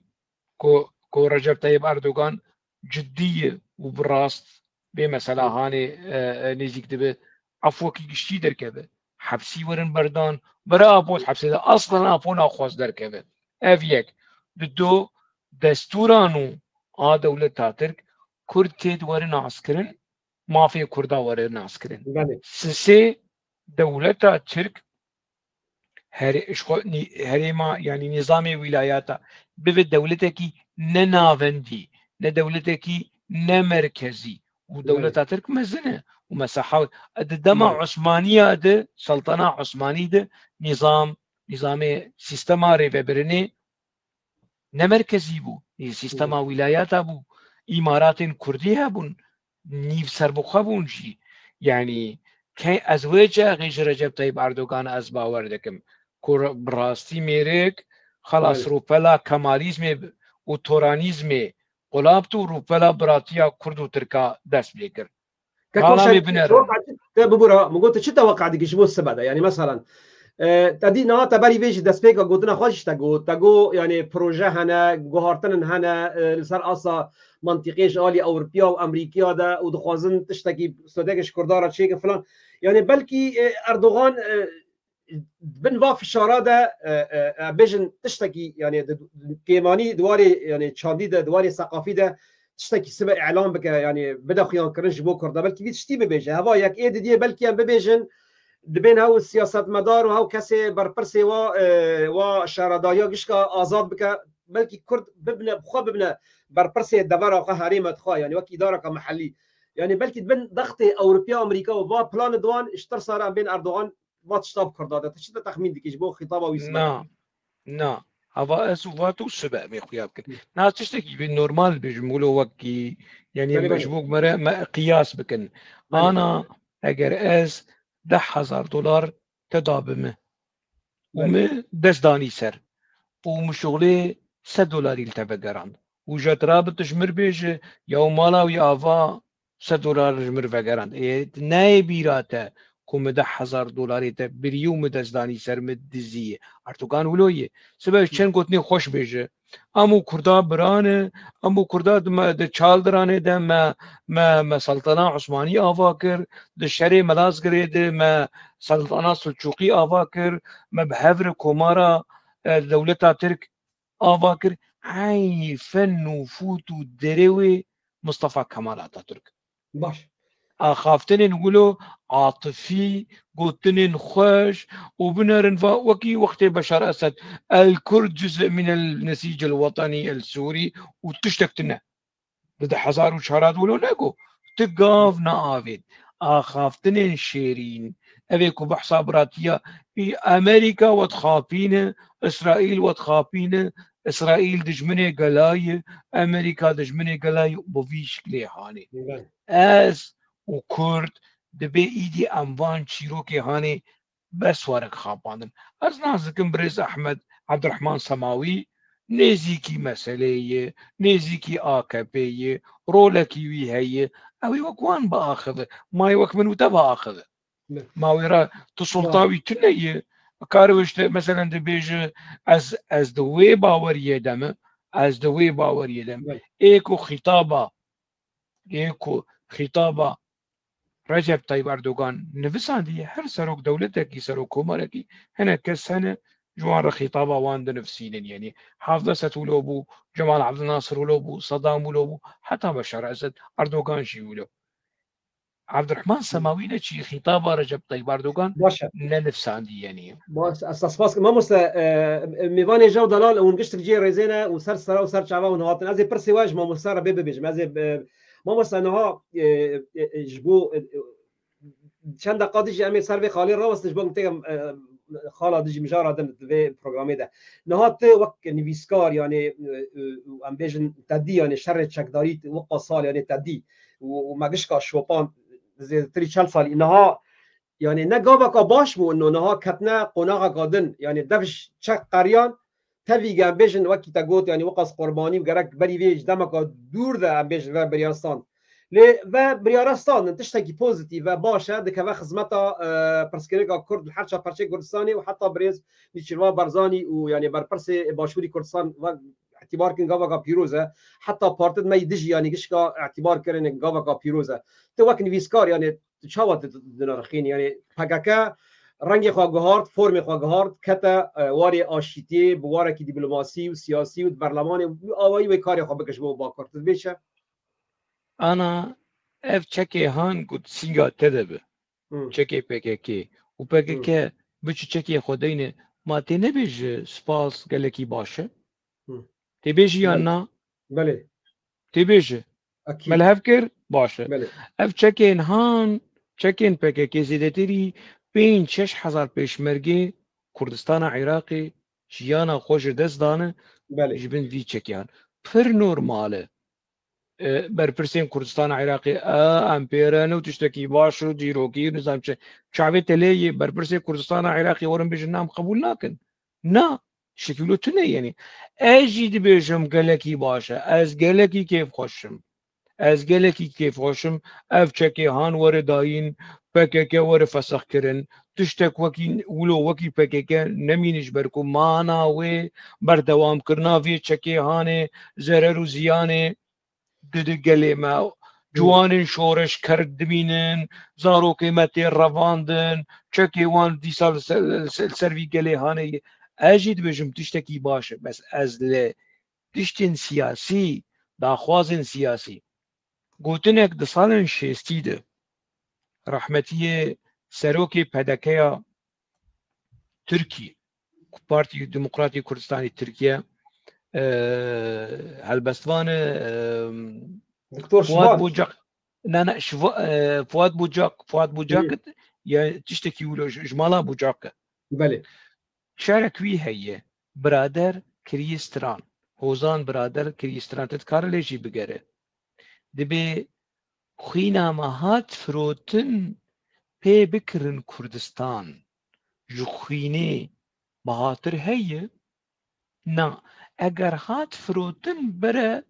كو رجب طيب اردوغان جديه وبراست بمثلا هاني نيجي كتبه عفو كي قشتي در كذا حبسي ورن بردان برا ابوس حبسي ده اصلا ابونا خواص در كذا افيك دو دستورانو دولة تاترك كرد تيد ورن عسكرن ما في كردا ورن عسكرن سي دولة ترك هريما يعني نظام ولاياتا بفد دولتك ننافندي ندولتك نمركزي ودولة ترك مزنة ومساحات دما عثمانية ده سلطنة عثمانية ده نظام نظام سیستما ریوبرنی نمرکزی بو سیستما ولایاتا بو امارات کردی هبون نیف سربخه بون جی یعنی که از وجه غیش رجب طیب اردوغان از باور دکم که براستی میرک خلاص روپلا کمالیزم و تورانیزم قلابتو روپلا براتیا کرد و ترکا دست بکر ككوشن ببورا مقولت شو توقع ديك شو السبب يعني مثلا تدي نا تبري بيش دسبيكا قلتنا خوش تقو يعني بروجه هنا جوهرتن هنا لسر اصلا منطقيش آلي أوروبيا وأمريكا ده ودخوازن تشتكي سوداكش كردارة شيء فلان يعني بلكي أردوغان بن واف الشارع ده بيجن تشتكي يعني كيماني دواري يعني تشاندي ده دواري ثقافي ده تشتكي سبب اعلام بك يعني بدا خيان كرنج بو كرده بلكي بيتشتي ببيجه هوا يك ايد دي بلكي ببيجن دبين هاو السياسات مدار وهاو كسي بربرسي و شردايا قشكا آزاد بك بلكي كرد ببنى بخوا ببنى بربرسي الدبارة قهريمة خوا يعني وكي إدارة محلي يعني بلكي بن ضغط أوروبيا أمريكا وبا بلان دوان اشتر صار بين أردوغان ما تشتاب كرداده تشتى تخمين ديكيش بو خطابه ويسمع نا هوا اسواتو سبب مخياب كن ناس تشتكي بالنورمال بيجمولو وكي يعني مجبوك مرة ما قياس بكن انا اگر از $10,000 تدابمه ومه دست داني سر ومشغلي $100 يلتبقران وجات رابط جمر بيج يو مالا ويا افا $100 جمر فقران ناي بيراته كم $10,000 بريوم دزداني سر مدزيه ارتوغان ولويه سبب چن گوتني خوش بيجه امو كردا برانه امو كردا د چال درانه ده ما سلطنه عثماني افاكر د شري ملازگري ده ما سلطنه سلجوقي افاكر ما بحفر كومارا دولتا ترك افاكر هاي فن وفوت ودروي مصطفى كمال اتاتورك باش خافتن نقولوا عاطفي قلتن خوش وبنرن وكي وقت بشار أسد الكرد جزء من النسيج الوطني السوري وتشتكتنا ضد حزار وشارات ولو نقو تقاف نعافد خافتن شيرين أبيكو بحسابراتيا في أمريكا وتخافين إسرائيل وتخافين إسرائيل دجمني قلاي أمريكا دجمني قلاي بوفيش كليحاني از و کرد دبی ایدی انوان چیروکی هانی بس ورق خاباندن از نازکم برز احمد عبدالرحمن سماوی نزیکی مسئله نزیکی آکپه رولکی وی هی اوی وکوان با آخذه مای وک منو تبا آخذه ماوی را تسلطاوی تنیه کاروشت مثلا دبیج از دوی باوریه دمه از دوی باوریه دمه ایکو خطابه ایکو خطابه رجب طيب أردوغان نفسان دي هر سروك دولتك سروك كوماركي هنا كسنة جوان خطابة واند نفسين يعني حافظة ستولوبو جمال عبد الناصر ولوبو صدام ولوبو حتى بشار أسد أردوغان شي ولو عبد الرحمن سماوينا شي خطابة رجب طيب أردوغان نفسان دي يعني باش اساس ما مست ميفاني جو دلال ونقشتك جي ريزينا وسر سرا وسر شعبا ونهاتن ازي برسي واج ما مستر بيج ما زي ما مثلا انها جبو چند دقیقه دیگه امیر سر به خالی را وستش بگم تیم خالا دیگه مجارا دم به برنامه ده نهات وقت نویسکار یعنی ام بیژن تدی یعنی شر چکداری وقت سال یعنی تدی و مگشکا شوپان تری 40 سال اینها یعنی نگاه که باش مو انه نها کتنا قناغ قادن یعنی دفش چک قریان تبیگم بیژن وقتی تا گوت یعنی وقت قربانی گرک بری ویج دمک دور ده ام بیژن و بریارستان و بریارستان تشتكي بوزيتيف باشا دكوا خدمتا برسكريكا كرد الحرشه برشي كردستاني وحتى بريز نيشيروا برزاني ويعني بربرسي باشوري كردستان اعتبار كن غافا بيروزا حتى بارتد ما يدجي يعني كشكا اعتبار كرن غافا بيروزا تو وقت نويسكار يعني تشاوت دنارخين يعني حقاكا رنگ خواهارد فرم خواهارد کتا واری آشیتی بواره کی دیپلماسی و سیاسی و برلمان آوایی و کاری خواه بکش با کرد بیشه أنا اف چكي هان قد سينجا تدبه چكي PKK و PKK بچ چكي خودينه ما تنبيج سپاس گلكي باشه تبيج یا نا بله تبيج ملهف كر باشه بله اف چكين هان چكين PKK زيدتري 5-6 هزار پیشمرگی کوردستان عراقی ژیانە خۆش دەستدانە ژبن وی چەکیان پر نۆرمالە بەرپرسێن کوردستان عێراقی ئەمپێرەنە و تشتێکی باش و دیرۆکی نظام چاوێتە لێ بەرپرسێ کوردستان عێراقی وەرم بێژن نام قبول ناکەن نا شکیلۆ تونە یعنی ئەژی دبێژم گەلێکی باشە ئەس گەلێکی کێف خۆشم ئەس گەلێکی کێف خۆشم ئەف چەکێ هاان وەرە داین پەکێکە وەرە فەسەخکردن تشتێک وەکی ولۆ وەکی پەکێکە نەمینش بەرکو ماناوێ بەردەوامکردنا vê çekê hanê zerer û ziyanê gelê me ciwanên şoreşker dimînin zarokê me tê revandin çekê wan dîsal ser vî gelê hanê ez jî dibêjim tiştekî baş e bes ez li tiştên siyasî daxwazên siyasî gotinek di salên şêstî de rehmetiyê serokê pedekeya Tirkiye Partî Demokratîk Kurdistanê Tirkiye helbestvanê Fuad Bucak Fuad Bucak ya tiştekî wilo ji mala Bucak e belê şerek wî heye birader kiriye stran hozan birader kiriye stran te dikare lê jî bigere dibe xwîna me hat firotin pê bikirin Kurdistan ji xwînê bahatir heye na eger hat firotin bere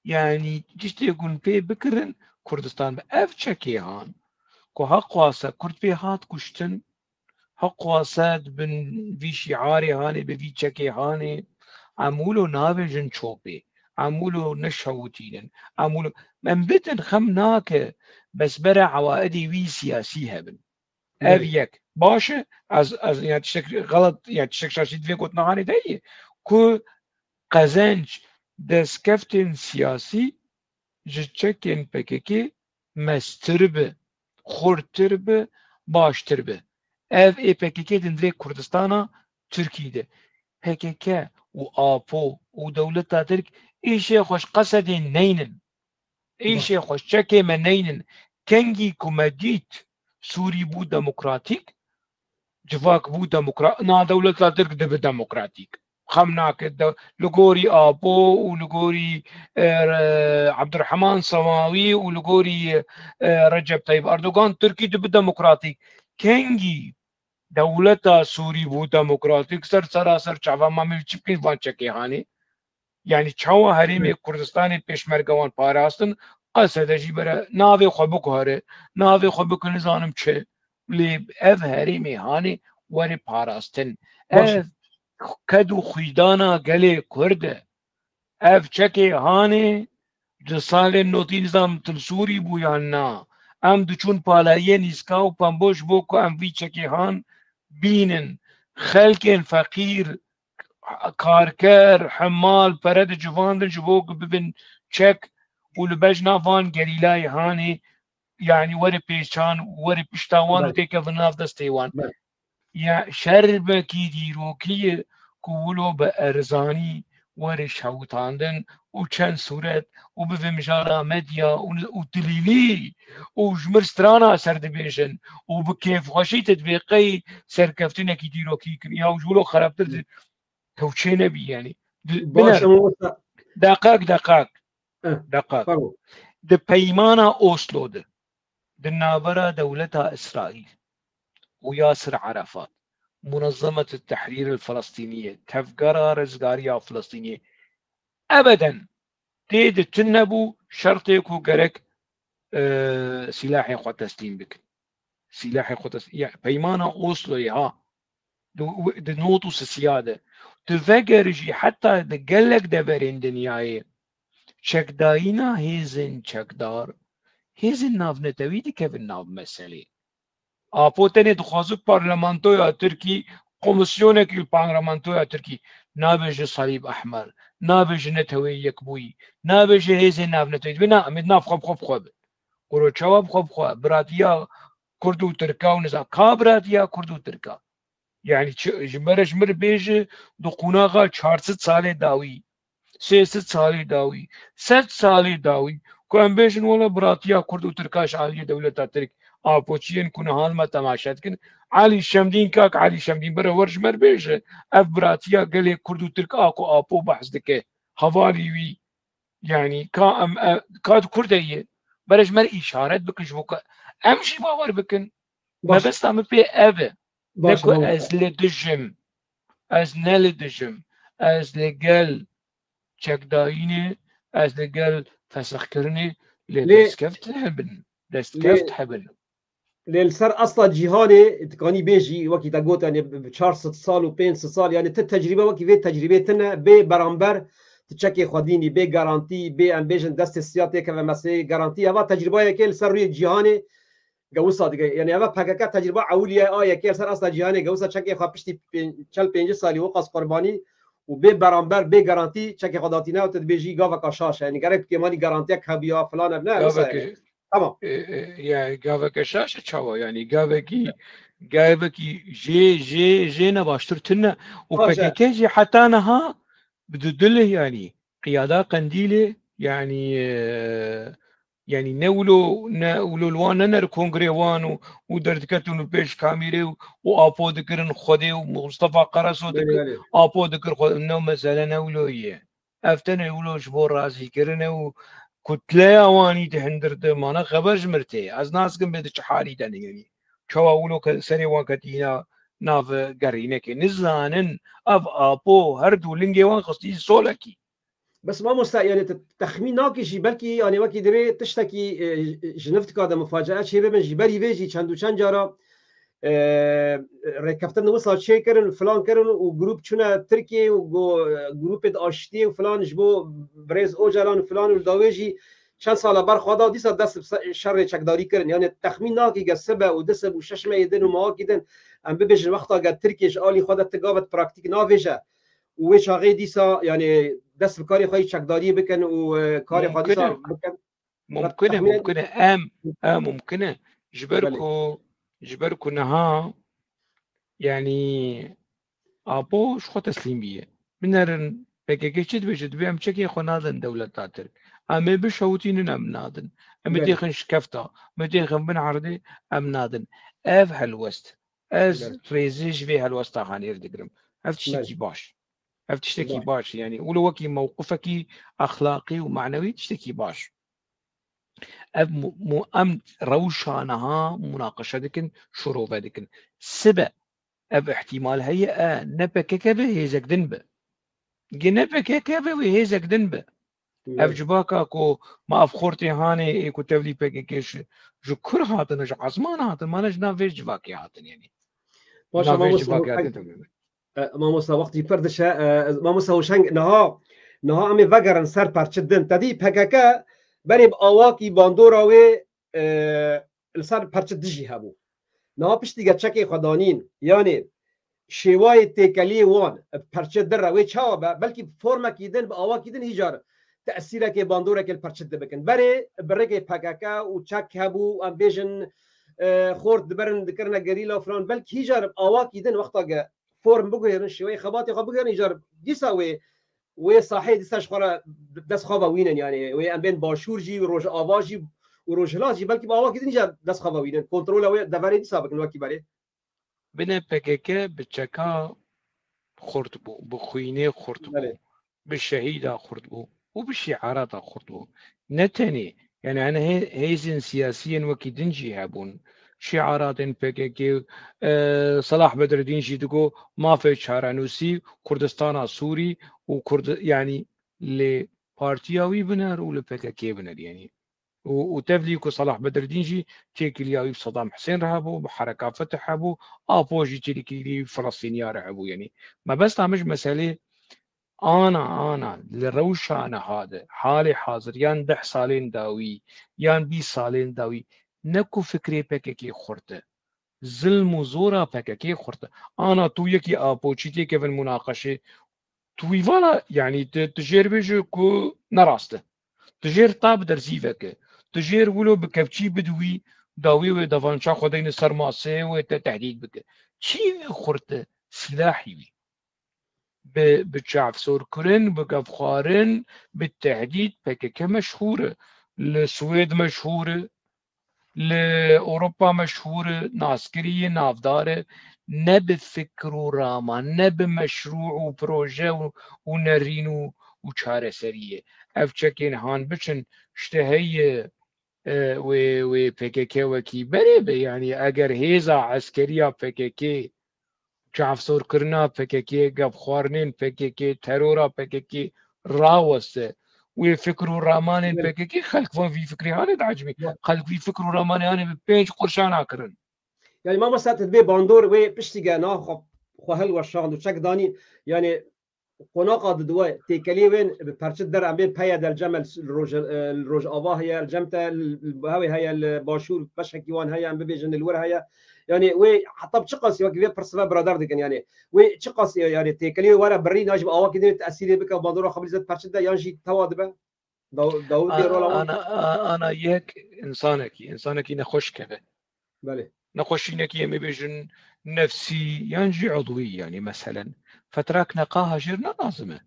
yani tiştekûn pê bikirin Kurdistan bi ev çekê han ku heqwase Kurd pê hat kuştin heqwase dibin vî şiarê hanê bi vî çekê hanê emûlo nabêjin çopê emûlo neşewitînin emûlo em bitin xem nake bes bere ewaidê wî siyasî hebin ev yek baş e ez yani tiştek galet yani tiştek şaşî divê gotina hanê de ye ku qezenc destkeftên siyasî ji çekên PKK mestir bi xurtir bi baştir bi ev ê PKK din divê Kurdistana Tirkiyê de PKK û APO û dewleta Tirk îşê xweş qesedên neynin îşê xweş çekê me neynin kengî ku me dît Sûrî bû demokratîk civak bû demokrat na dewleta Tirk dibe demokratîk xem nake li gorî APO û li gorî Abdurrahman Semawî û li gorî Recep Tayyip Erdogan Tirkî dibe demokratîk kengî dewleta Sûrî bû demokratîk ser seraser çava mamê çi bikîn van çekê hanê yani çawa herêmê Kurdistanê pêşmergewan parastin qesede jî bere navê xwe biguhere navê xwe bike nizanim çi lê ev herêmê hanê were parastin ev ked û xwîdana gelê Kurd e ev çekê hanê di salên notî nizam til Sûrî bû yan na em diçûn palayê nîska û pemboş bo ku em vî çekê han bînin xelkên feqîr karker hemal pere di civan din ji bo ku bibin çek û li bejna van gerîlayê hanê yani were pêşan were pişta wan û têkevin nav destê wan ya şerbekî dîrokî ye ku wilo bi erzanî were şewitandin û çend sûret û bivê mijara medya û dilîlî û ji mir strana ser dibêjin û bi kêfxweşî te dibê qey serkeftinekî dîrokî kirin ya ji wilo xerabtir tewçê nebî yani deqak di peymana Oslo de di navbera dewleta İsraîl û Yasir Arafat منظمة التحرير الفلسطينية تفقرا رزقاريا فلسطينية أبدا تيد تنبو شرطيكو قرك سلاحي خو تسليم بك سلاحي خو تسليم يعني بيمانا أوسلو ها دو نوتوس السيادة تفقرجي حتى دقلك دبرين دنياي چكداينا هيزن چكدار هيزن ناف نتويدي كيفن ناف مسئلة آپوتنی دخوازو پارلمانتویا ترکی کمیسیونکی پارلمانتویا ترکی نابج صلیب احمر نابج نتوی یک بوی نابج هیزی ناف نتوی بنا امید ناف خوب قرو چواب خوب براتیا کردو ترکا و نزا کا براتیا کردو ترکا yani جمر بیج دو قوناغا 400 ساله داوی 300 ساله داوی 100 ساله داوی کو ام بیجن ولا براتیا کردو ترکاش عالی دولت ترک آپوچین کنه حال ما تماشات کن علی شمدین کاک علی شمدین بره ورش مر بیشه اف براتیا گلی کردو ترک آکو آپو بحث دکه حوالی وی يعني كاد كردية برش مر إشارات بكن شبوك أمشي باور بكن ما باش بس تعمل بيه أبا باش نكو ما از لدجم از نلدجم از لقل چك دايني از لقل فسخ كرني ليه لدستكفت هبن دستكفت ليه هبن للسر اصلا جهاني تكاني بيجي وقت تقول يعني ب 4 سال و 5 سال يعني تجربه وقت في تجربتنا برامبر تشكي خديني بي جارانتي بي امبيجن دست السياتي كما مسي جارانتي هذا تجربه كل سر جهاني جوسا دقه يعني هذا بحكا تجربه اوليه كل سر اصلا جهاني جوسا تشكي خابشتي 5 سالي وقص قرباني وبي برامبر بي جارانتي تشكي خداتينا وتدبيجي جافا كشاش يعني قريب كمان جارانتيك هبيا فلان ابناء وسا تمام يعني قافك شاشة شوا يعني قافكي جي نباشترتنا وبكيكي حتى أنها بدله يعني قيادة قنديلة يعني يعني نولو الوان نر كونغري وان ودردكتون بيش كاميري وابو ذكرن خدي ومصطفى قرصو ذكر ابو ذكر خد انه مثلا نولو هي افتن يقولوا شبور راسي كرنه كتله اواني تهندرد مانا خبرش مرتي از ناس كم بده حالي دن يعني شو اولو سري وان كتينا ناف قرينك نزلانن اف ابو هردو لنجي وان قصدي سولكي بس ما يعني تخمين ناكشي بلكي يعني وكي دبي تشتكي جنفتك هذا مفاجأة شيء بمن جبري بيجي چند و چند جارا ركفتن وصل شيء كرن فلان كرن وجروب شنا تركيا وجروب آشتي وفلان جبو بريز اوجلان وفلان وداويجي چند سال بر خدا ديسا دست شر چکداری کردن يعني تخمین ناکی گسبه و دسب و شش میدن و ما کیدن ام ببیجن وقتا گه ترکیش آلی خدا تگابت پراکتیک ناویجه و شاغي ديسا يعني دست بكاري خاي چکداری بکن و کاری خادیسا بکن ممكنه ممكنه جبركو نها يعني ابو شخو تسليميه منرن بكيكيت بجد بيم تشكي خنادن دولة تاتر اما بشوتين امنادن اما ديخن شكفتا ما ديخن بن عرضي امنادن اف هالوست از فريزيج في هالوست خانير دقرم افتشتكي باش تشتكي باش يعني ولو وكي موقفك اخلاقي ومعنوي تشتكي باش ام روشانها مناقشه دكن شروع دكن سبع اب احتمال هي نبكك به هيزك دنبه جنبكك به هيزك دنبه اف جباكا كو ما افخورتي هاني كو تولي بككش جو كر هاتن جو عزمان هاتن ما نجنا فيش جباكي هاتن يعني باشا ما موسى وقتی پردشه ما موسى وشنگ نها امی وگرن سر پرچدن تدی پککه بریم آواکی باندورا و سر پرچدجی هبو نها پشتی گچکی خدانین یعنی شیوای تکلی وان پرچد در روی چاو بلکه فرم کیدن با آواکی دن هیجار تأثیره که باندورا که پرچد بکن بره که پککه و چک هبو ام بیجن خورد دبرن دکرنا گریلا فلان بلکه هیجار آواکی دن وقتا فرم بگیرن شوی خباتی خب بگیرن ایجار دیسا و صاحب دیساش خورا دست خوابا وینن یعنی و ام بین باشور جی و روج آواجی و روج لاجی بلکه با آوا کدین ایجار دست خوابا وینن کنترل و دوری دیسا بکن وکی بره بنا پکک بچکا خورد بو بخوینه خورد بو بالشهيدة خورد بو وبالشعارات خورد بو نتني يعني انا هيزن سياسيا وكي دنجي هابون شعارات بككي صلاح بدر الدين جيدكو ما في شهرانوسي كردستان سوري وكرد يعني لبارتياوي بنر ولبككي بنر يعني وتفليكو صلاح بدر الدين جي تيكلياوي صدام حسين رهبو بحركة فتح هبو ابوجي تيكلي فلسطينيا رهبو يعني ما بس تعمج مسألة أنا لروشانة هذا حالي حاضر يان 10 سالين داوي يان 20 سالين داوي نكو فكري بككي خورته ظلم وزورا بككي خورته أنا تو يكي أبوشيتي كيف المناقشة توي فالا يعني تجير بيجو كو نراسته تجير طاب درزيفك تجير ولو بكفشي بدوي داوي ودفانشا خدين سرماسي وتهديد بك شي خورته سلاحي بتشعف سور كرن بقفخارن بالتهديد بكك مشهورة السويد مشهورة لأوروبا مشهور ناسكري نافدار نب فكر وراما نب مشروع وبروجه ونرينو وشاره سريه أفشكين هان بچن اشتهي و PKK وكي بري يعني اگر هيزا عسكرية PKK چافسور کرنا PKK گب خوارنين PKK ترورا PKK راوسته وفكروا رامان PKK خلق فون في فكري هاني دعجمي خلق في فكروا رامان هاني ببينج قرشان اكرن يعني ما مسات تبي باندور و بشتيجا ناخ خوهل وشاند وشك داني يعني قناقة دواء تيكلي وين برشد در عمبي بيا دل جمل الروج أباه هي الجمتة هاوي هي الباشور بشكي وان هي عم بيجن الور هي يعني وي حتى بشقص يوكي برسلا برادر دكن يعني وي شقص يعني تيكلي ورا بري ناجب أواك كده تأثير بك باندورا خبز برشد يانجي تواد به داود يرولا انا يك انسانك نخوش كبه بله نخوشينك يمي بيجن نفسي ينجي عضوي يعني مثلا فتراك نقاها جرنا لازمه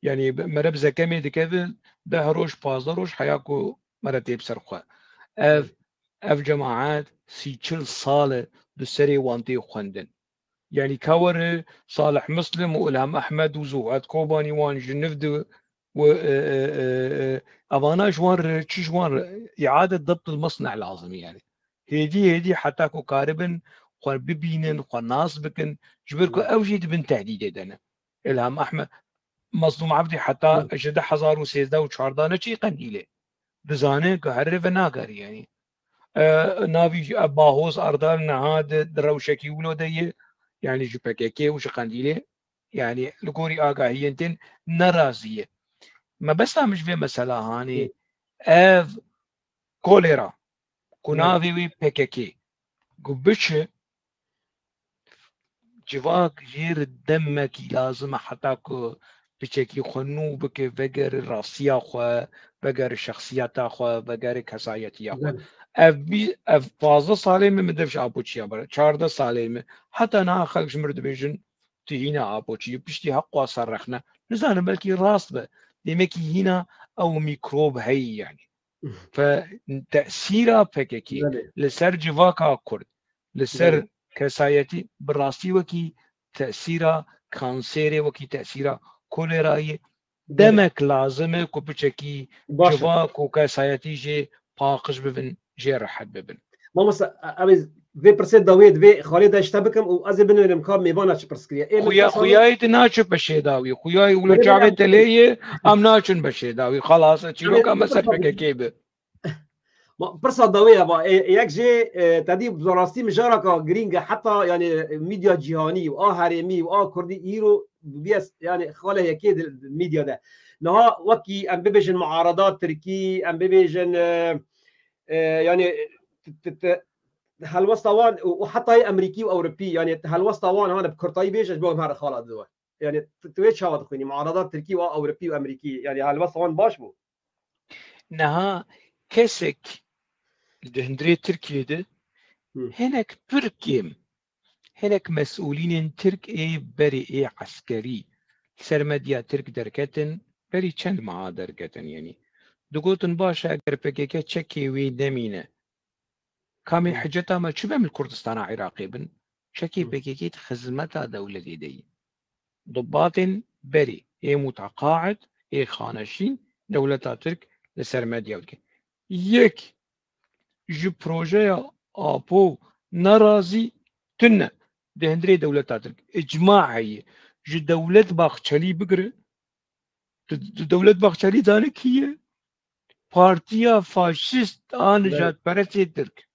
يعني مربزة كمي دكذا ده روش بازروش حياكو مرتب سرخوا اف جماعات سيتشل صالة بسري وانتي خوندن يعني كور صالح مسلم وإلهام أحمد وزوعات كوباني وان جنفد و أبانا جوار جوار إعادة ضبط المصنع لازم يعني هدي حتى كو كاربن خوار ببينن خوار ناس بكن جبركو أوجد بن تهديد دنا إلهام أحمد مظلوم عبدي حتى أجد 1013 و14 شي قنديله بزانه كهرف ناقر يعني نافي باهوس أردال نهاد دروشكي ولودية يعني جو PKK وش قنديله يعني لكوري آگاهينتين نرازية ما بس مش في مسألة هاني اف كوليرا كنافي وي PKK قبش جواك جير دمك لازم حتى كو بشكل خنو بك بقر الراسية خو بقر الشخصيات خو بقر كسايتي خو اف 15 ساله من مدفش ابوچي ابر 14 ساله من حتى انا خلقش مرد بيجن تهينا ابوچي بشتي حق صرخنا نزان بلكي راس به ديمكي هنا او ميكروب هي يعني فتأثيرها PKK لسر جواكا كرد لسر كسايتي براسي وكي تأثيرها كانسيري وكي تأثيرها كوليراي دمك لازمه كو بچكي جواك وكسايتي جي باقش ببن جي رحت ببن ما مس ابي في برسيد داويد في خالد اشتبكم وازي بنو المكاب ميبانا برسكريا خوياي تناچ بشيداوي خوياي ولا جابه تليه ام ناچن بشيداوي خلاص تشيلو كما سر PKK به برصة ضوية با یک جه تدیب زراستی مجارکا گرینگ حتی يعني ميديا جهانی و هرمی و کردی ایرو بیس يعني خاله یکی الميديا ده نها وكي ام ببيجن معارضات تركي ام ببيجن يعني هالوسطوان وحتى هي امريكي واوروبي يعني هالوسطوان هذا بكرتاي بيجش بوهم هذا خالد دوا يعني تويت شاوت خويني معارضات تركي واوروبي وامريكي يعني هالوسطوان باش بو نها كسك الهندري تركيا هناك بركيم هناك مسؤولين ترك بري عسكري سرمديا ترك دركتن بري چند معا دركتن يعني دقوتن باشا اگر PKK چكي وي دمينه كامي حجتا ما چبه من كردستان عراقي بن چكي PKK خزمتا دولة دي ضباط بري متقاعد خانشين دولة ترك لسرمديا يك جو بروجه آپو نرازي تنه ده هندري دولة ترك إجماع هي جو دولة باخچلي بگره دولة باخچلي دانك هي بارتيا فاشيست آن جات پرسي ترك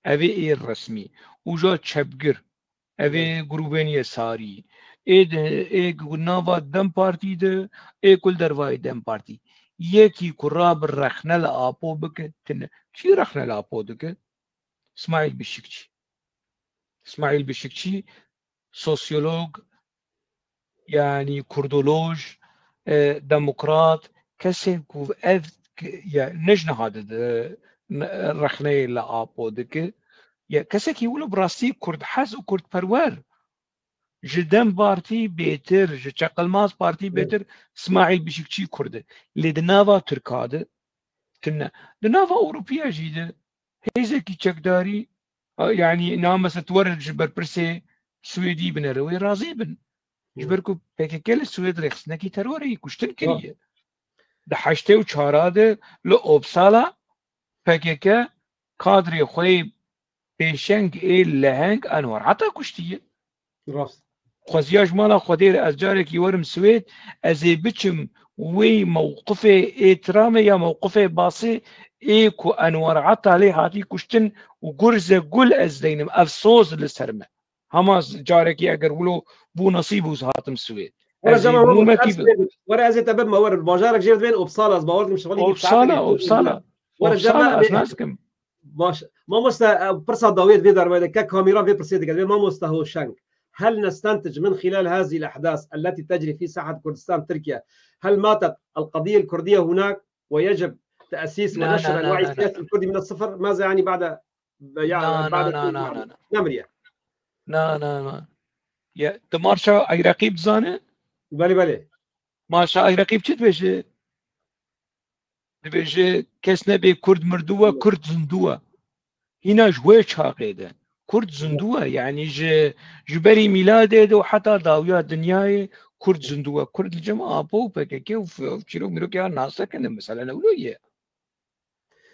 اوه الرسمي وجا چبگر اوه گروبين يساري ناوا دم پارتي ده كل دروای دم پارتي يكي قراب الرخنة لآپو بك تنه شي رخنة لآپو دك اسماعيل بشكشي سوسيولوج يعني كردولوج ديمقراط كسي كو يعني نجنا هذا رخني لآبو دك يا كسي كي يقولوا براسي كرد حز وكرد برور جدم بارتي بيتر جتشقل ماس بارتي بيتر اسماعيل بشكشي كرد اللي دنافا تركاده تنا دنافا أوروبيا جيده هیزکی چەکداری يعني نامەسە تورج ji ber pirsê Swêdî binêre wê razî bin ji ber ku PKK li Swêd rêxistinekî terorê kuştin kiriye di heştê û çara de li Opsala PKK kadrê xwe pêşeng ê leheng Enwer heta kuştiye xweziya ji mala Xwedê re ez carekî werim Swêd ez ê biçim wê mewqifê êtiramê ya mewqifê basê ê ku Enwer heta lê hatî kuştin û gurze gul ez deynim efsoz li ser me hema carekî eger wilo bû nasîb û hatim Swêd ورا ازي تبب ما ورا بازارك جيت بين اوبسالا باوردم شغلي اوبسالا از نازكم باش ما مستا برصا داويد في دار كاميرا في برسيد ما مستهو شنك هل نستنتج من خلال هذه الاحداث التي تجري في ساحه كردستان تركيا هل ماتت القضيه الكرديه هناك ويجب تاسيس ونشر الوعي السياسي الكردي من الصفر ماذا يعني بعد نمريا لا يا تمارشا اي رقيب زانه بله ماشا اي رقيب چت بيجي كس نبي كرد مردوه كرد زندوه هنا جوه چاقيده كرد زندوه يعني جبري ميلاده دو حتى داويا دنياي كرد زندوه كرد الجماعه ابو بككي وشيرو ميرو كيا ناسا كان مثلا اولويه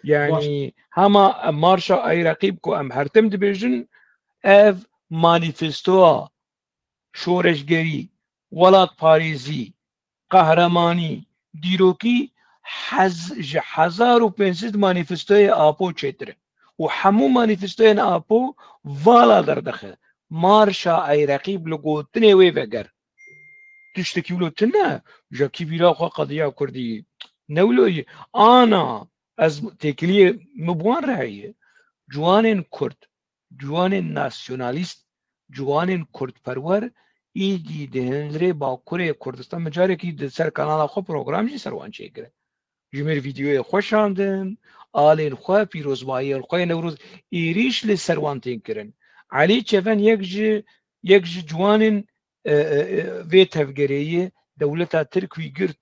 يعني هما مارشا اي رقيبكو ام هرتم دبيجن اف مانيفستوا شورشگری ولات پاریزی قهرمانی دیروکی 1500 مانیفستوی آپو چیتره و همو مانیفستوی آپو والا دردخه مارشا ای رقیب لگوتنه وی وگر تشتکی ولوتنه جاکی بیلا خوا قضیه کردی نولوی آنا از تکلیه مبوان رهیه جوان کرد جوان ناسیونالیست جوان کرد پرور ایدی دهنره با کره کردستان مجاره که در سر کانال خو پروگرام جی سروان چه کرد جمیر ویدیوی خوش آمدن آلین خواه پیروزبایی خواه نوروز ایریش لی سروان تین کرن علی چفن یک جوان وی تفگریه دولتا ترکوی گرد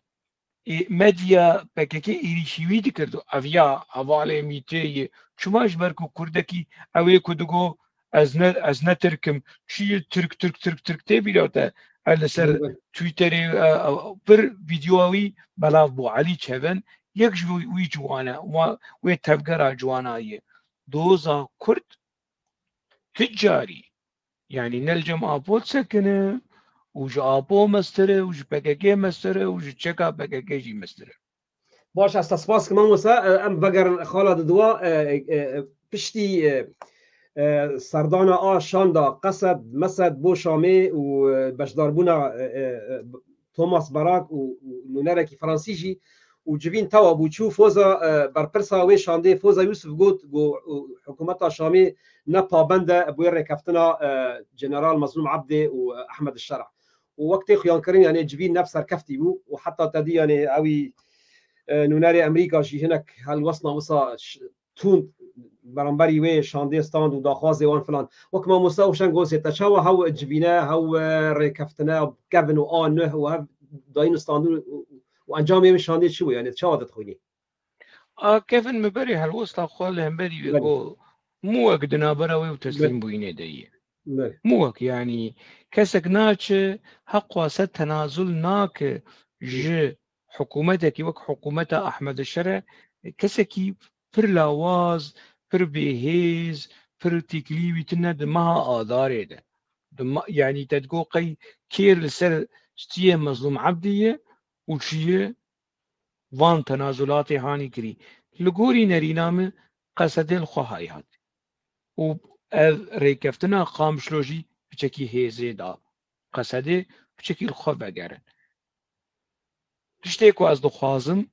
مدیا پککی ایریشیوی دی کردو اویا حواله میته چماش برکو کردکی اوی کدگو از نترکم چی ترک تی بیراته على سر تويتري بر فيديوهاوي بلاف بو علي تشفن يكجو وي جوانا وي تفقرا جواناي دوزا كرد تجاري يعني نلجم ابو سكنه وج ابو مستره وج بككي مستره وج تشكا بككي جي مستره باش استسباس كمان موسى ام بقر خالد دوا بشتي سردانا شاندا قصد مسد بو شامي و بشداربونا توماس باراك و نونركي فرنسيجي وجبين توا بوچو فوزا برپرسا وي شاندي فوزا يوسف قوت حكومتها شامي نپابند بو ركفتنا جنرال مظلوم عبدي واحمد الشرع ووقت خيان كريم يعني جبين نفس ركفتي بو وحتى تدي يعني اوي نونري امريكا شي هناك هل وصلنا وصا تون برانبري وي شاندي ستاند وداخوازي وان فلان وكما مساو شنغوسي تشاوا هاو جبينا هاو ركفتنا كافن وان نه و داين ستاند وانجامي شاندي شو يعني تشاوا تخوني كيفن مبري هالوصله خول همبري يقول مو اقدنا براوي وتسليم بوينه دي مو يعني كسك ناش حق ست تنازل ناك ج حكومتك وك حكومته احمد الشرع كسكي پر لاواز پر بهيز پر تكليوي تند ما آداره ده يعني تدقو قي كير لسر شتيه مظلوم عبدية وشيه وان تنازلات هاني كري لقوري نرينام قصد الخواهي هات و ريكفتنا قامشلوجي بچكي هيزي دا قصده بچكي الخواه بگرن تشتيكو از دخوازم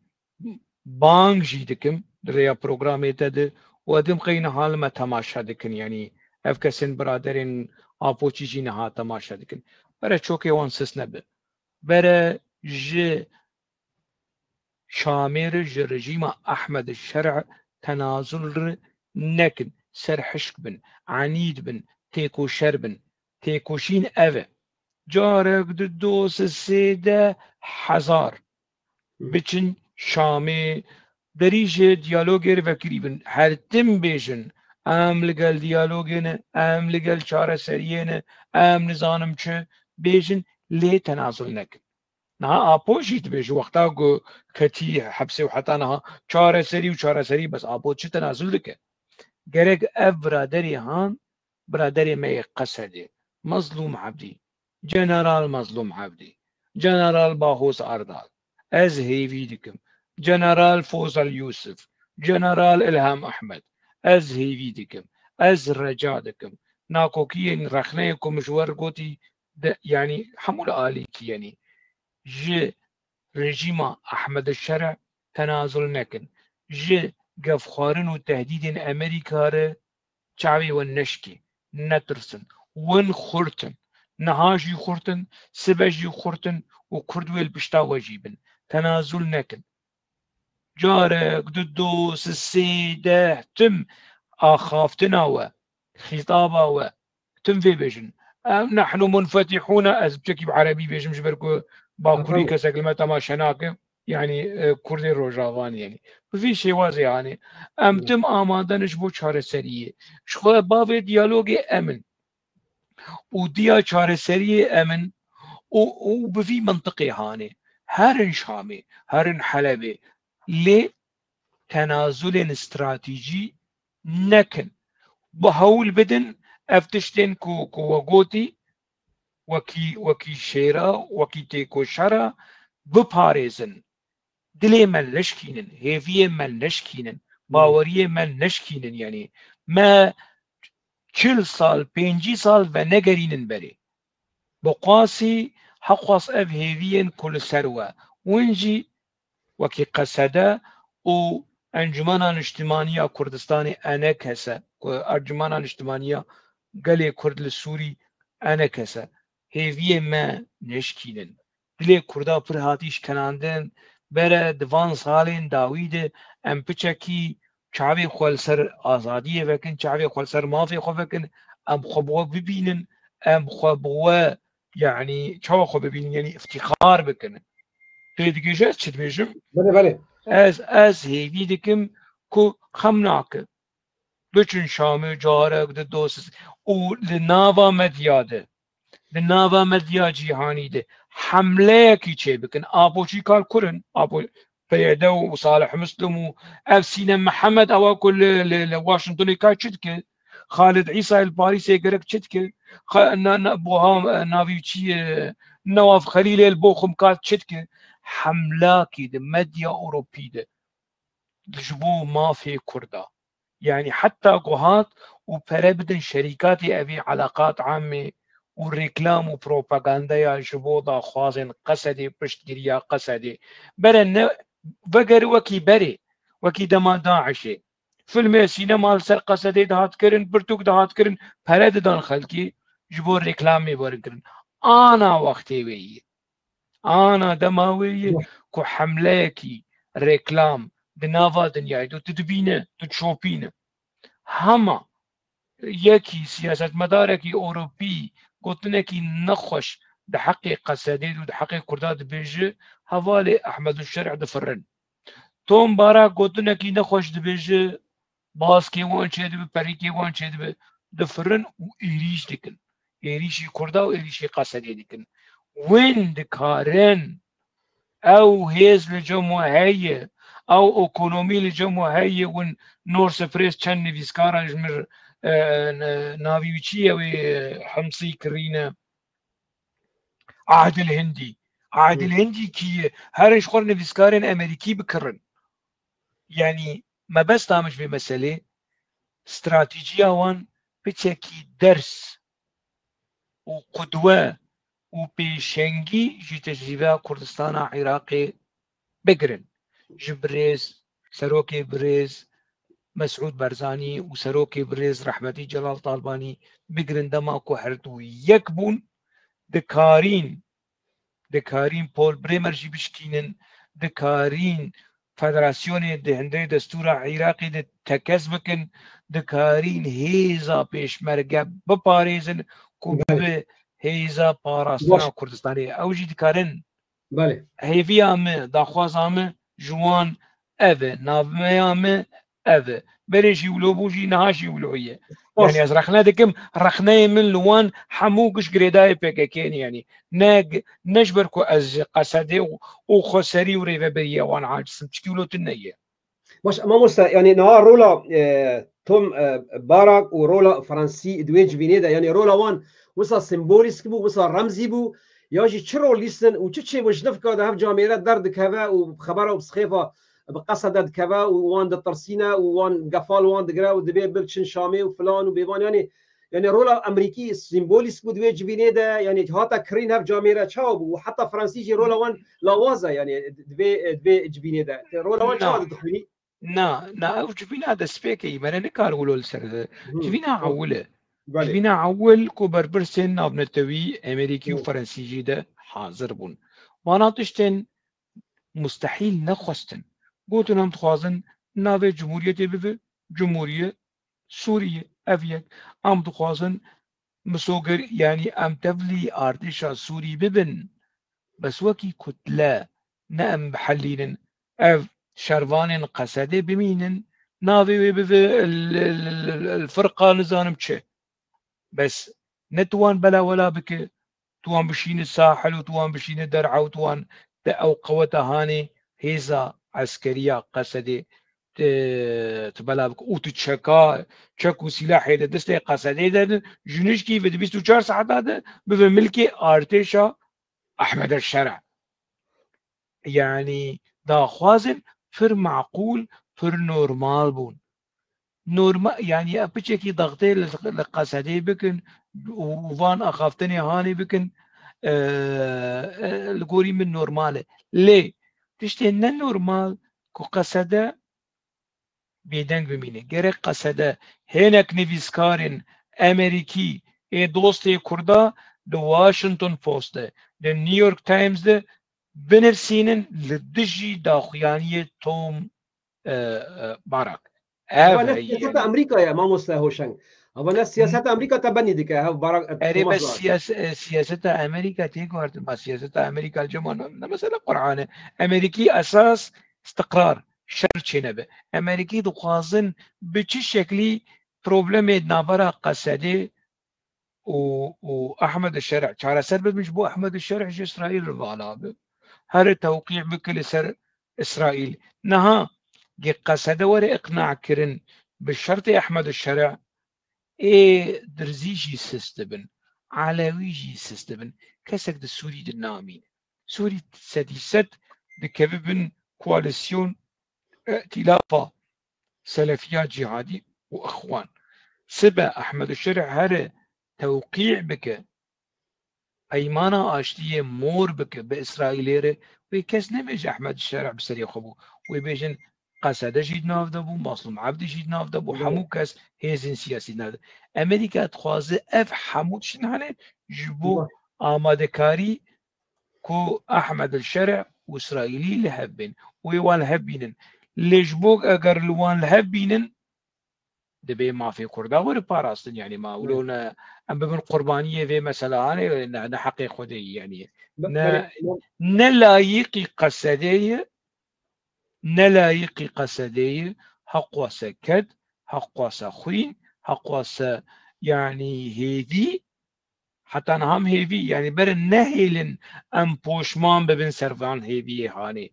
بانگ جيدكم ريا پروگرامی تده و ادم قین حال ما تماشا دکن یعنی اف کسین برادرین آپوچی جی نها تماشا دکن برای چوکی وان سس نبه برای ج شامر ج رژیم احمد الشرع تنازل نکن سرحشک بن عنید بن تیکو شر بن تیکوشین اوه جارک دوس 13,000 بچن شامه دريج ديالوجر فكريبن هر تم بيجن ام لقال ديالوجنا ام لقال شارع سرينا ام نظام چه بيجن لي تنازل نك نا اپوجيت بيج وقتا جو كتي حبسه وحتى نها شارع سري وشارع سري بس ابو چه تنازل لك گرگ اف برادری هان برادری می قصدي مظلوم عبدي جنرال مظلوم عبدي جنرال باهوس أردال از هيفي دكم جنرال فوزل يوسف جنرال إلهام أحمد از هيفي دكم از رجا دكم ناكوكي رخنيكم مشوار قوتي يعني حمول آلي يعني ج رجيم أحمد الشرع تنازل نكن ج قفخارن وتهديد أمريكا شعبي والنشكي نترسن ون خورتن نهاجي خورتن سبجي خورتن وكردويل بشتا وجيبن تنازل نكن جارك ددو سسيده تم اخافتنا و خطابا و تم في بيجن نحن منفتحون ازبتكي بعربي بيجن جبركو باكوري كسكلمه تماشناك يعني كردي روجاوان يعني في شيء واضح يعني ام تم آماده نشبو چاره سریه شخو باب دیالوگ امن وديا چاره سریه امن و بفي منطقي هاني هرن شامي هرن حلبي لي تنازل استراتيجي نكن بهول بدن افتشتن كو وقوتي وكي شيرا وكي تيكو شرا بپاريزن دلي من نشكينن هيفيه من نشكينن باوريه من نشكينن يعني ما 40 سال 50 سال و نگرينن بري بقاسي حقوص اف هيفيين كل سروة ونجي وكي قصده و انجمانا اجتماعية كردستاني انا كسا انجمانا اجتماعية قلي كرد السوري انا كسا هيفيه ما نشكينن دلي كردا پر هاتيش كناندن بره دوان سالين داويد ام پچکی چاوی خلسر آزادی وکن چاوی خلسر مافی خو وکن ام خبوا ببینن ام خبوا يعني چاو خو ببینن يعني افتخار بکن تدگیجه چت بيجم بله از هیوی دکم کو خمناک بچن شامه جارک د دوست او لناوا مدیاده لناوا مدیا جیهانی ده حمله کی چه بکن آبوچی کار کرن آبو پیاده و صالح مسلم و افسینه محمد او کل واشنطن کا چتک خالد عیسی الباريسي گرک چتک بوها ناویچی نواف خلیل البوخم کا چتک حمله کی ده مدیا اوروبی ده جبو ما في كردا يعني حتى قهات وبربدن شركات ابي علاقات عامه والريكلام وبروباغندا يا جبوضا خوازن قصدي بشتريا قصدي برن بقر وكي بري وكي دما داعشي فيلم سينما سر قصدي دهات كرن برتوك دهات كرن فرد دان خلقي جبو ريكلامي بركرن انا وقتي وي انا دماوي كو حمليكي ريكلام دنافا دنيا دو تدبينه تشوبينه هما يكي سياسة مداركي أوروبي قلتنكي نخش ده حقي قصديد وده حقي كرداد بيجي هوالي أحمد الشرع دفرن توم بارا قلتنكي نخش دبيجي باسكي وان شيد ببريكي وان شيد دفرن وإيريش دكن إيريشي كردا وإيريشي قصدي دكن وين دكارن أو هيز لجمهورية أو اقونومي لجمهورية ون نور سفريس چن نویسکارا جمر ناویوچی و حمصي كرينا عهد الهندي كي هرش خور نویسکارن امريكي بكرن يعني ما بس تامش بمسألة استراتيجية وان بتشكي درس وقدوة وبيشنجي جي تجربة كردستان عراقي بقرن جبريز سروكي بريز مسعود برزاني وسروكي بريز رحمتي جلال طالباني بقرن دماكو حردو يكبون دكارين بول بريمر جي بشكينن دكارين فدراسيون هندي دستور عراقي ده تكز بكن دكارين هيزا بيشمرقة بباريزن كوب هيزا باراستنا كردستاني اوجي دكارن بله هيفي عمه داخواز عمه جوان أذى نافميام أذى بريشي ولو بوجي نهاشي ولوية باش يعني از رخنا دكم رخنا من لوان حموقش جريداي بككين يعني نجبركو از قصدي وخسري وريفا بريا وان عاجز تشكيلو تنية باش ما موسى يعني نهار رولا توم باراك ورولا فرنسي دويج فينيدا يعني رولا وان وصا سيمبوليسك بو وصا رمزي بو ياجي تشرو ليسن وتشي وش نفكا ده جاميرا درد كذا وخبره وبسخيفه بقصد كذا وان دترسينا وان قفال وان دقرا ودبي بلشن شامي وفلان وبيبان يعني رولا امريكي سيمبوليسك بو دويج فينيدا يعني هاتا كرين هاف جاميرا تشاو وحتى فرنسيجي رولا وان لوازا يعني دبي جبينيدا رولا وان تشاو دخلني نا او جبينا هذا سبيكي ما نكار ولو السر جبينا عوله جبينا عول كو بربرسن نابنتوي امريكي وفرنسيجي ده حاضر بون وانا تشتن مستحيل نخستن قلت لهم تخوازن ناوي جمهورية بيبي جمهورية سورية افيك ام تخوازن مسوغر يعني ام تفلي ارتشا سوري ببن بس وكي كتلة نأم بحلين اف شروان قصده بمينن ناوي بيبي الفرقة نزانم تشه بس نتوان بلا ولا بك توان بشين الساحل وتوان بشين الدرعا وتوان او قوة هاني هيزا عسكرية قصدي تبلا بك وتتشكا تشكو سلاح هيدا دستي قصدي ده جنوش كيف 24 ساعة هذا بملكي ارتشا احمد الشرع يعني دا خوازن فر معقول فر نورمال بون نورمال يعني بتشكي ضغطي لقصدي بكن وفان اخافتني هاني بكن الجوري من نورماله ليه تشتين نورمال كو قصده بيدنگ بمينه گره قصده هناك نویسکارن امریکی دوستی کردا دو واشنطن پوست دو نيويورك تايمز ده بنفسينن لدجي داخيانية توم باراك هو هذا ناس سياسات يعني امريكا يا ماموس هوشنگ هو ناس سياسات امريكا تبني ديك هاو باراك أري توماس بس باراك سياسة أمريكا تيجي ما سياسة أمريكا الجمال مثلا قرآن أمريكي أساس استقرار شرط نبه أمريكي دخوازن بچی شكلي بروبلم نابرا قصدي وأحمد الشرع شارع سر مش بو أحمد الشرع جو إسرائيل الغالب هر توقيع بكل سر إسرائيل نها قصده ور إقناع كرن بالشرط أحمد الشرع درزيجي سيستبن علويجي سيستبن كسك د سوري دنامين سوري سديست دكببن كواليسيون ائتلافا سلفية جهادي وإخوان سبا أحمد الشرع هر توقيع بك أيمانا آشتية مور بك بإسرائيل ويكس نمج أحمد الشرع بسري خبو ويبيجن قصد جيد ناف دبو مظلوم عبد جيد ناف دبو حمو كس هيزن سياسي ناف أمريكا تخوازه اف حمود شنهانه جبو آماده كاري كو أحمد الشرع وإسرائيلي لهبين ويوان لهبينن لجبوك أجر لوان لهبينن دبي ما في كردا ور باراستن يعني ما ولونا ام بمن قربانيه في مثلا انا حقي خدي يعني نلايقي قصديه نلايقي قصديه حق وسكد حق وسخوين حق وس يعني هيدي حتى هم هيفي يعني بر نهيلن ام بوشمان ببن سرفان هيفي هاني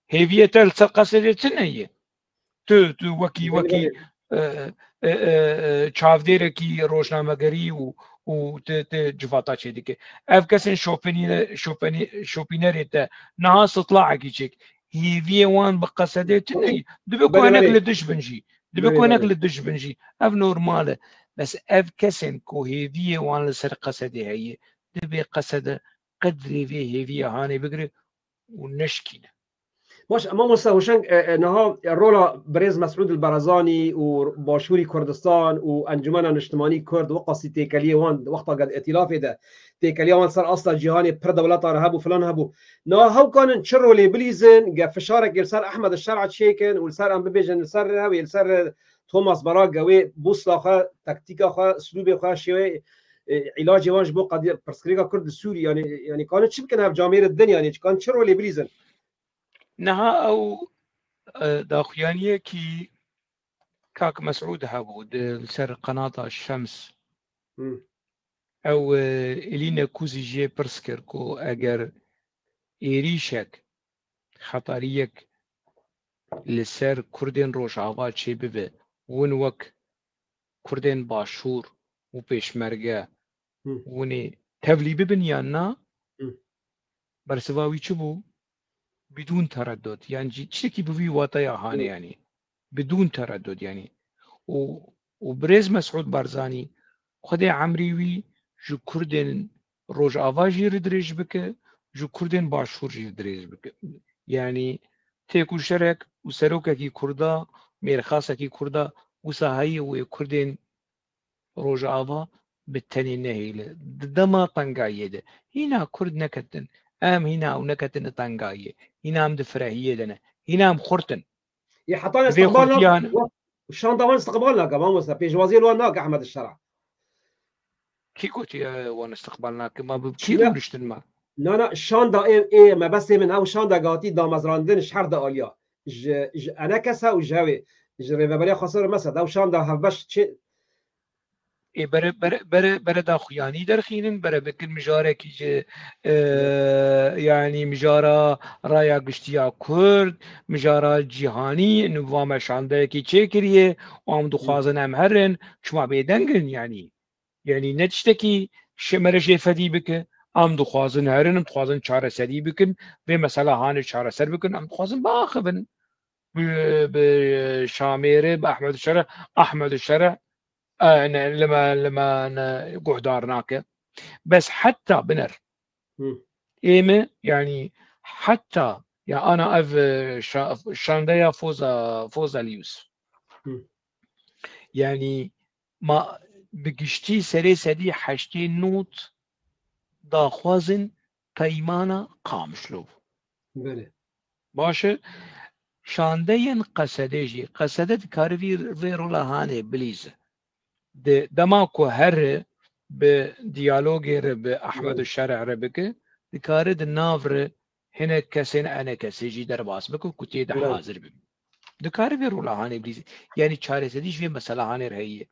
هيفي تل قصديه تنيه تو وكي چاودێرێکی ڕۆژنامەگەری و جفاتا چێ دیکە ئەف کەسن شۆپینەرێتە نەها سڵاعێکی چێک هیڤە وان بە قەسەدێت دبێ کۆنێک لە دش بنجی دبێ کۆنێک لە دش بنجی ئەف نۆرمالە بەس ئەف کەسن کۆ هێڤە وان لەسەر قەسەدێ هەیە دبێ قەسەدە قدرێ vê هێڤە هانێ بگرێ و نشکینە باش اما مستوشنگ نها رولا برز مسعود البرزاني وباشوري كردستان وانجمن الاجتماعي كرد وقصي تيكاليه وان وقتا قد ائتلاف ده تيكاليه وان صار اصلا جهاني برد دولات هبو فلان هبو نا هو كان شرو لي بليزن جا فشارك يلسر احمد الشرع تشيكن ولسر ام بيجن يلسر هو يلسر توماس براك قوي بوصله خا تكتيكا خا اسلوب خا شوي علاج وانج بو قضيه برسكريكا كرد السوري يعني كانت شبكه في جامير الدنيا يعني كان شرو لي بليزن نها او داخيانية كي كاك مسعود هابود سر قناة الشمس او الينا كوزي جي برسكر كو اگر ايريشك خطريك لسر كردين روش عواد شي ببه ونوك كردين باشور و پیشمرگه وني تفلي ببن يانا برسواوي چبو بدون تردد يعني تشتكي بفي واطيا هاني يعني بدون تردد يعني وبريز مسعود بارزاني خدي عمريوي جو كردين روج آواجي ردريج بك جو كردين باشور جي ردريج بك يعني تيكو شرك وسروكا كي كردا ميرخاسا كي كردا وساهي وكردين روج آوا بالتاني نهيل دما طنقاية ده هنا كرد نكتن هنا او نكتن طنقاية هنا ام دفرهية لنا هنا ام خرطن يحطان استقبالنا وشان ضمان استقبالنا كمان مثلا بيج وزير وناك احمد الشرع كي قلت يا وانا استقبالنا كما بكير ونشتن ما لا شان دا ايه ما بس من او شان دا قاطي دا مزراندن شحر دا اليا انا كسا وجاوي جري ببريا خسر مسد او شان دا هبش ای بره دا خویانی در خینن بره بکن مجاره کی يعني مجاره رایا گشتیا کرد مجاره جهانی نظام شانده کی چه کریه و هم دخوازن هم هرن شما بیدنگن يعني نتشتكي شمرجي فدي بك ام دخوازن هرن ام دخوازن چاره سدي بكن و مثلا هان چاره سر بكن ام دخوازن باخبن بشاميره باحمد الشرع لما قعدارناك بس حتى بنر إيمه يعني حتى يا أنا شانديا فوزا ليوس يعني ما بقشتي سري سدي حشتي نوت داخوازن قيمانا قامشلو باشه شاندين قصديجي قصدت كارفير فيرولا هاني بليزه دماكو هر بديالوجي رب احمد الشرع ربك دكارد النافر هنا كسين انا كسيجي درباس بكو كتيد حاضر بي دكار في رولا هاني بليز يعني چاره سديش في مسألة هاني رهية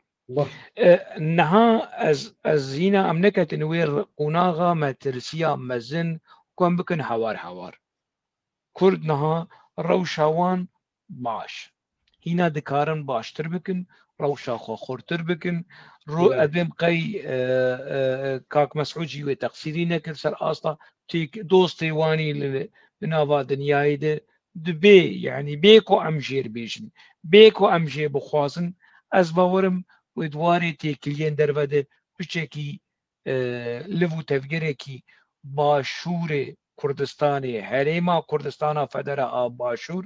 نها از هنا امنكة تنوير قناغا ما ترسيا مزن كون بكن حوار كرد نها روشاوان باش هنا دكارن باشتر بكن روشا خو خورتر بكن رو ادم قي كاك مسعود جي تقصيري نكر سر اصلا تيك دوستي واني لنافا دنياي دبي يعني بيكو امجير بيجن بيكو امجي بخوازن از باورم ودواري تيكلين دربده بچكي لفو تفگركي باشور كردستاني هريما كردستانا فدرا باشور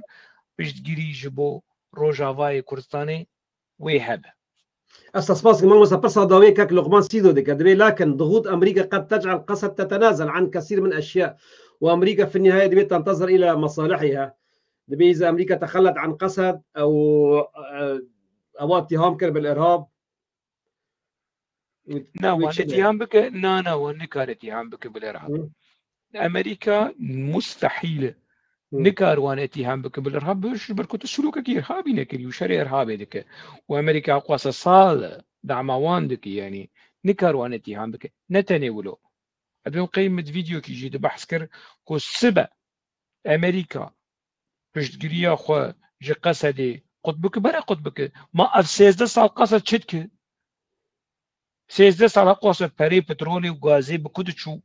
بشتگيري جبو روجاواي كردستاني ويهب استصباص كمان مسافر صداوي كاك لقمان سيدو دي كدبي لكن ضغوط امريكا قد تجعل قسد تتنازل عن كثير من الاشياء وامريكا في النهايه دبي تنتظر الى مصالحها دبي اذا امريكا تخلت عن قسد او اتهام كان بالارهاب اتهام بك ونكار اتهام بك بالارهاب امريكا مستحيل نكار وان اتهام بك بالارهاب بش بركوت السلوك كي ارهابي نكري وشري ارهابي دك وامريكا قواس صال دعموان دك يعني نكار وان اتهام بك نتناولو ادون قيمة فيديو كي جي بحث كر كو سبا امريكا بشتگريا خو جي قصدي قطبك برا قطبك ما اف 16 سال قصد شدك 16 سال قصد بري بترولي وغازي بكود شو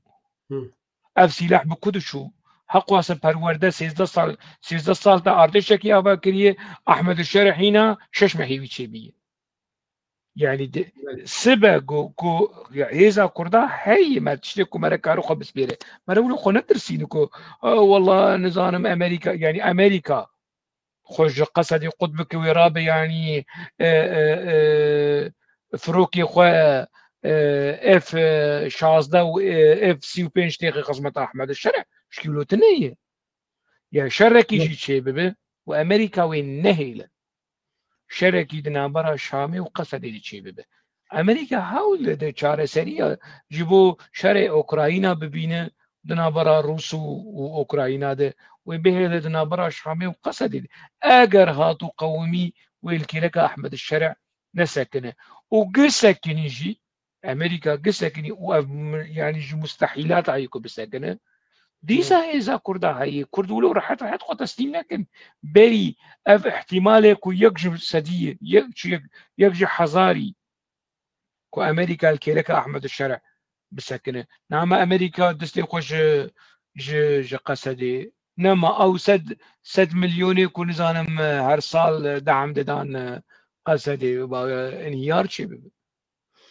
اف سلاح بكود شو حق واسه پرورده 13 سال تا ارتشك يا كريه احمد الشرع هنا شش مهيوي تشبيه يعني سبا جو هيزا كردا هي ما تشتكوا مركارو خبس بيره مرولو خو ندرسينكو والله نظام امريكا يعني امريكا خوش قصدي قطبك ورابه يعني فروكي خو اف 16 و اف 35 دقيقه خصمت احمد الشرع شكيلو تنيه يا شركي جي تشيبه وامريكا وين نهيله شركي دنابرا شامي وقصدي تشيبه امريكا حاول ده چاره سريا جيبو شرع اوكراينا ببينه دنابرا روس واوكراينا ده وبهذا براش حامي وقصد اجر هاتو قومي والكلك احمد الشرع نسكنه وقسكن يجي امريكا قسكن يعني مستحيلات عليكم بسكنه ديسا إذا كردا هاي كرد ولو راحت خو تسليم لكن بري اف احتمالك يكجب سديه يكجب حزاري كو امريكا الكيلك احمد الشرع بسكنه نعم امريكا دستي خوش ج قصدي نما او سد مليون يكون زانم هر سال دعم ددان قصدي انهيار شي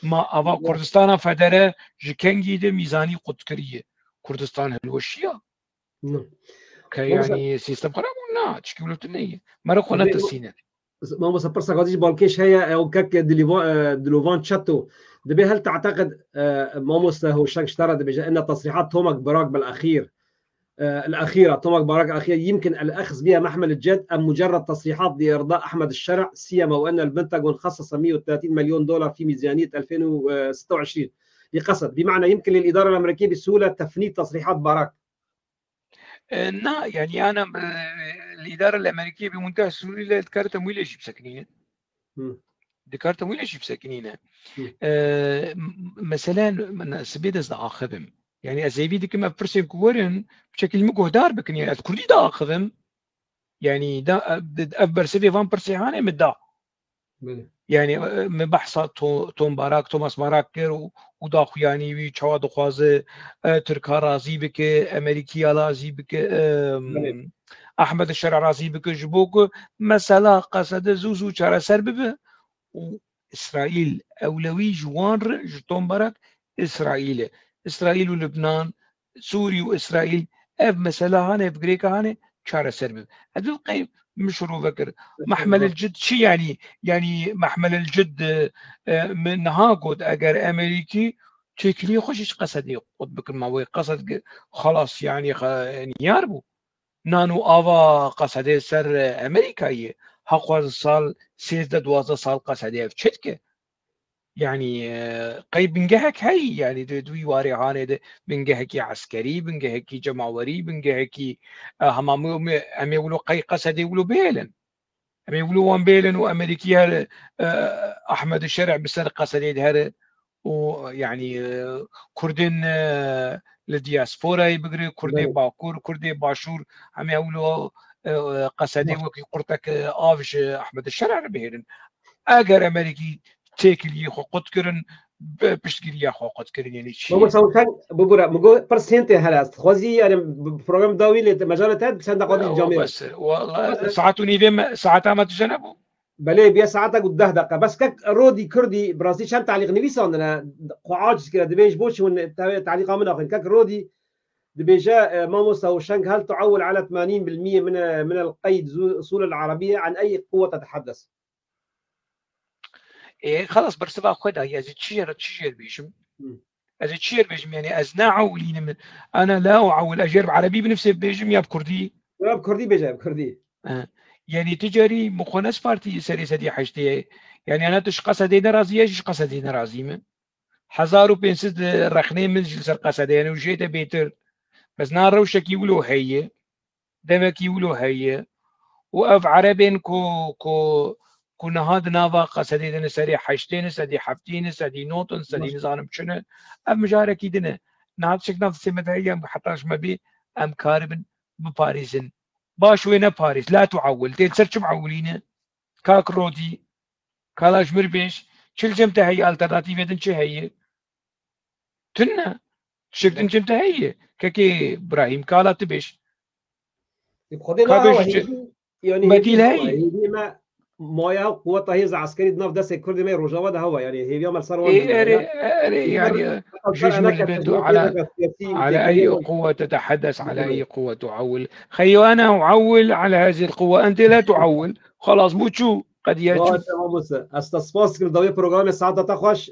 ما افا كردستان فدره جكنجي ده ميزاني قدكريه كردستان هلوشيه يعني سيستم قرامنا تشكيلو تنيه مرقنا تسينه ما بس برسا قاديش بالكيش هي او كك دلوفان تشاتو دبي هل تعتقد ماموس هو شك اشترى دبي ان تصريحات توماك باراك بالاخير الاخيره توماك باراك الاخيره يمكن الاخذ بها محمل الجد ام مجرد تصريحات لارضاء احمد الشرع سيما وان البنتاغون خصص 130 مليون دولار في ميزانيه 2026 لقصد بمعنى يمكن للاداره الامريكيه بسهوله تفنيد تصريحات باراك. لا يعني انا الاداره الامريكيه بمنتهى السهوله ذكرت تمويل ايش بسكنينه ذكرت تمويل ايش بسكنينه مثلا سبيدز اخذهم يعني ازيبيدي كما برسم كورن بشكل مقهدار بكني اذكر لي دا اخذهم يعني دا ابر سيفي فان برسيهانه مدا يعني من بحث توم باراك توماس باراك كير ودا خوياني وي چوا دخوازه تركا راضي بك امريكي راضي بك احمد الشرع راضي بك جبوك مساله قصد زوزو چاره سر ببه واسرائيل اولوي جوان توم باراك اسرائيل ولبنان سوري واسرائيل اف مساله هانه بغريكا هانه چاره سر ببه هذا القيم مشروع فكر محمل الجد شي يعني محمل الجد من هاقود اگر امريكي تشكلي خوشش قصدي قد بكر ما قصد خلاص يعني ياربو نانو آوا قصدي سر امريكاي حق سال 13 سال قصدي افتشتك يعني قيب بنجهك هي يعني دوي واري هاني ده بنجهكي عسكري بنجهكي جماوري بنجهكي همام امي ولو قي قصدي ولو بيلن امي يقولوا وان بيلن وامريكيه احمد الشرع بسر قصدي هذا ويعني كردين للدياسبورا يبقري كردي باكور كردي باشور هم يقولوا قصدي وكي قرتك آفش احمد الشرع بيلن اگر امريكي تاكل يخو قد كرن بشتكي يخو قد كرن يعني شيء مو سوتان بقول مقول برسنت هلاست خوزي يعني بروجرام داوي لمجالات بس عندك قضيه الجامعه بس والله ساعات نيفم ساعات ما تجنبوا بلي بيا ساعتك قد دقه بس كك رودي كردي براسي شان تعليق نبيسون انا قعاج كده دبيج بوش تعليق من اخر كك رودي دبيجا ماموس او شنغ هل تعول على 80% من القيد اصول العربيه عن اي قوه تتحدث؟ إيه خلاص برسبا خدها يا زي تشير بيجم از تشير بيجم يعني از نعولين من انا لا اعول اجرب عربي بنفسي بيجم يا بكردي يا بكردي بيجا بكردي يعني تجاري مخونس بارتي سري سدي حشتي يعني انا تش قصدي نرازي ايش قصدي نرازي من 1500 رخني من جلس القصدي يعني وجيت بيتر بس نار روشك يقولوا هي دمك يقولوا هي واف عربين كنا هاد نافا قصدي دنا سري حشتين سدي حفتين سدي نوتن سدي نظام شنو ام مجاركي دنا نات شك نفس مدعيا حتى ما بي ام كاربن بباريسن باش وين باريس لا تعول تسرش معولين كاك رودي كالاش مربيش شل جمتها هي الترناتيف دن شي هي تنا شكدن جمتها هي كي ابراهيم كالا تبش كابش يعني بديل هي مايا قوة هي عسكري ناف دس كردي ما رجوا ده هو يعني هي يوم الصار يعني جيش بدو على أي قوة تتحدث على أي قوة تعول خيو أنا أعول على هذه القوة أنت لا تعول خلاص بوتشو قد يجو استصفاص كل ضوي برنامج الساعة تخش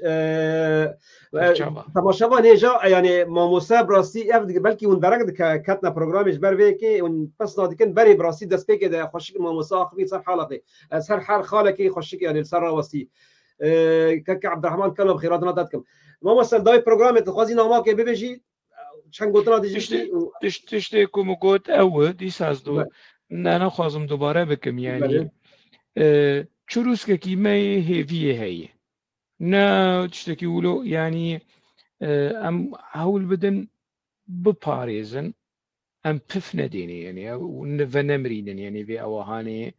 تماشا نيجا يعني ماموسا براسي افد بلكي وندرج كاتنا برنامج بربيكي ونبس نادكن بري براسي دسبيك ده خش ماموسا اخبي صار حالتي صار حال خالك خش يعني صار وسي كك عبد الرحمن كلام خيرات ناتكم ماموسا ضوي برنامج تخوزي نامك بيجي چند گوتنا دیجی تشتی کم گوت او دیس از دو نه خوازم دوباره بکم یعنی چروس که کیمه هیویه هی نه تشتکی ولو يعني ام هول بدن بباريزن ام بفنا ديني يعني ونفنمرين يعني في اوهاني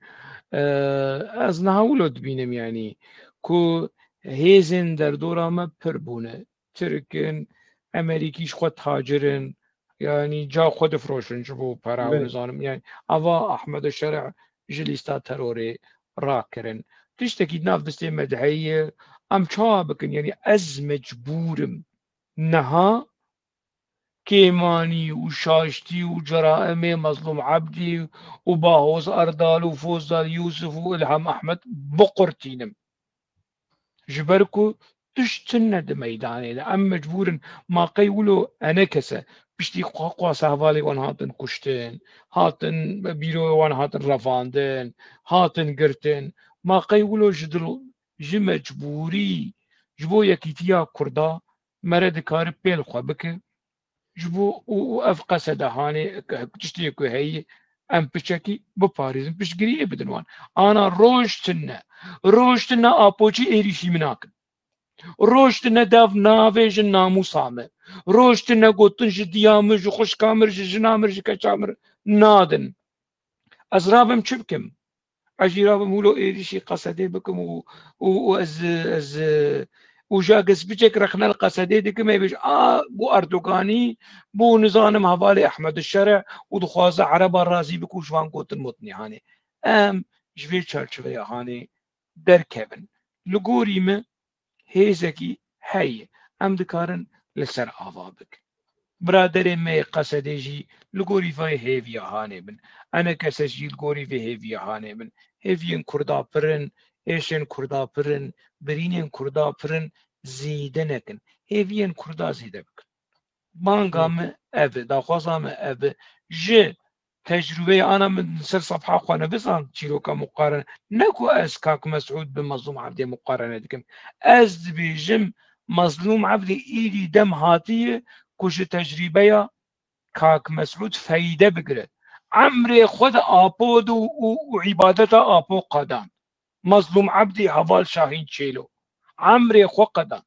از نهولو دبينم يعني كو هيزن در دورا ما پربونه تركن امريكيش خود تاجرن يعني جا خود فروشن شبو پرا ونظانم يعني اوا احمد الشرع جليستا تروري راكرن تشتكي ناف دستي مدعية ام چابكن يعني از مجبورم نها كيماني وشاشتي وجرائم مظلوم عبدي وباهوز أردال وفوزال يوسف وإلهام أحمد بقرتينم جبركو تشتنا دميداني أم مجبور ما قيولو أنا كسا بشتي قاقوا سهوالي وان هاتن كشتين هاتن بيرو وان هاتن رفاندن هاتن قرتن ما قيولو جدلو جمجبوري جبو يكيتيا كردا مرد كارب بيل خوابك جبو وافقا سدهاني تشتيكو هي ام بشكي بباريزم بشقري بدنوان انا روشتنا ابوچي ايريشي مناكن روشتنا داف نافيج ناموسامه روشتنا قوتن جديامر جو خوش كامر جنامر كشامر نادن ازرابم چبكم عجيرابم هولو ايريشي قصدي بكم از وجاكس بيجك رخنا القصدي ديك ما يبيش بو اردوغاني بو نظام هوالي احمد الشرع ودخوازه عرب الرازي بكوش وان قوت المطني هاني ام جويل چرچوي هاني در كيفن لغوري ما هيزكي هي ام دكارن لسر آوابك برادر ما قصدي جي لغوري في هيفي هاني من انا كسجي لغوري في هيفي هاني من هيفين كردا برن ایشن کردا پرن برینن کردا پرن زیده نکن هیوین کردا زیده بکن مانگام اوه داخوازام اوه جه تجربه انا من سر صفحه خوانه بزن چیروکا مقارنه نکو از کاک مسعود بمظلوم عبدی مقارنه دکم از بیجم مظلوم عبدی ایدی دم هاتیه کش تجربه کاک مسعود فایده بگره عمر خود آپود وعبادت آپو قدان مظلوم عبدي هوال شاهين تشيلو عمري خوقدا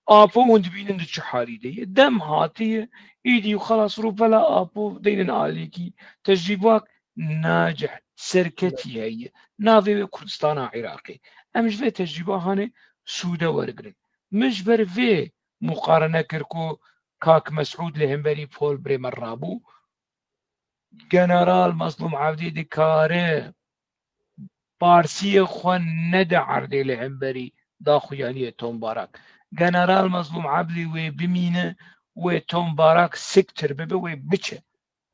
آپو وند بينن تشحاري دي دم هاتي ايدي وخلاص روبلا آپو دين آليكي تجرباك ناجح سركتي هي نافي كردستان عراقي امش في تجربة هاني سودة ورقرن مش بر في مقارنة كركو كاك مسعود لهمبري بول بريمر رابو جنرال مظلوم عبدي دي كاره پارسی خوان نده عرضی لعنبری داخو یعنی توم باراک جنرال مظلوم عبدی و بمینه و توم باراک سکتر ببه و بچه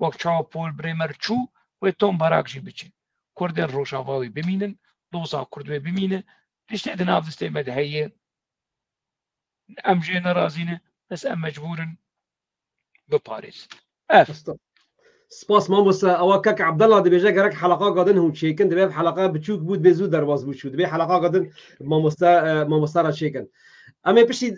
وقت چاو پول بریمر چو و توم باراک جی بچه کردن روشاواوی بمینن دوزا کرد و بمینه تشتی ادن آفدسته مدهیه ام جینا رازینه بس ام مجبورن بپاریز سپاس ماموسا او كاك عبد الله دبيجا جرك حلقه قادن هم تشيكن دبي حلقه بتشوك بود بزود درواز بود شو دبي حلقه قادن ماموسا را تشيكن اما بشي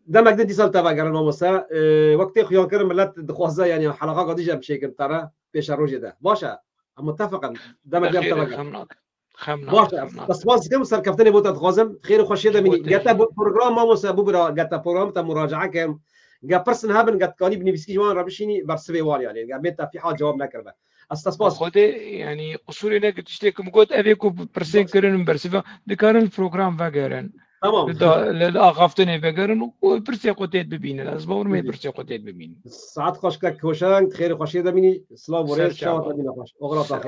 دمك دي سال تبع قال ماموسا وقت خيان كرم ملت دخوازه يعني حلقه قادي جاب تشيكن ترى بيش روجه ده باشا متفقا دمك دي تبع باشا سپاس كم سر كفتني بوت تخازم خير خوشيه دمني جتا برنامج ماموسا بو برا جتا برنامج تا مراجعه كم جا پرسن هابن قد كاني بنفسكي جوان ربشيني برسبي والي يعني قال متى في حال جواب نكربه استسباس خدي يعني قصوري انك تشتكي مقود ابيكو برسين كرن برسبا دكارن البروجرام فاجرن تمام لا غفتني فاجرن وبرسي قتيت ببين الاسبوع ما برسي قتيت ببين ساعات خوش كوشان خير خوشيه دمني سلام وريس شاوت دمني خوش اغراض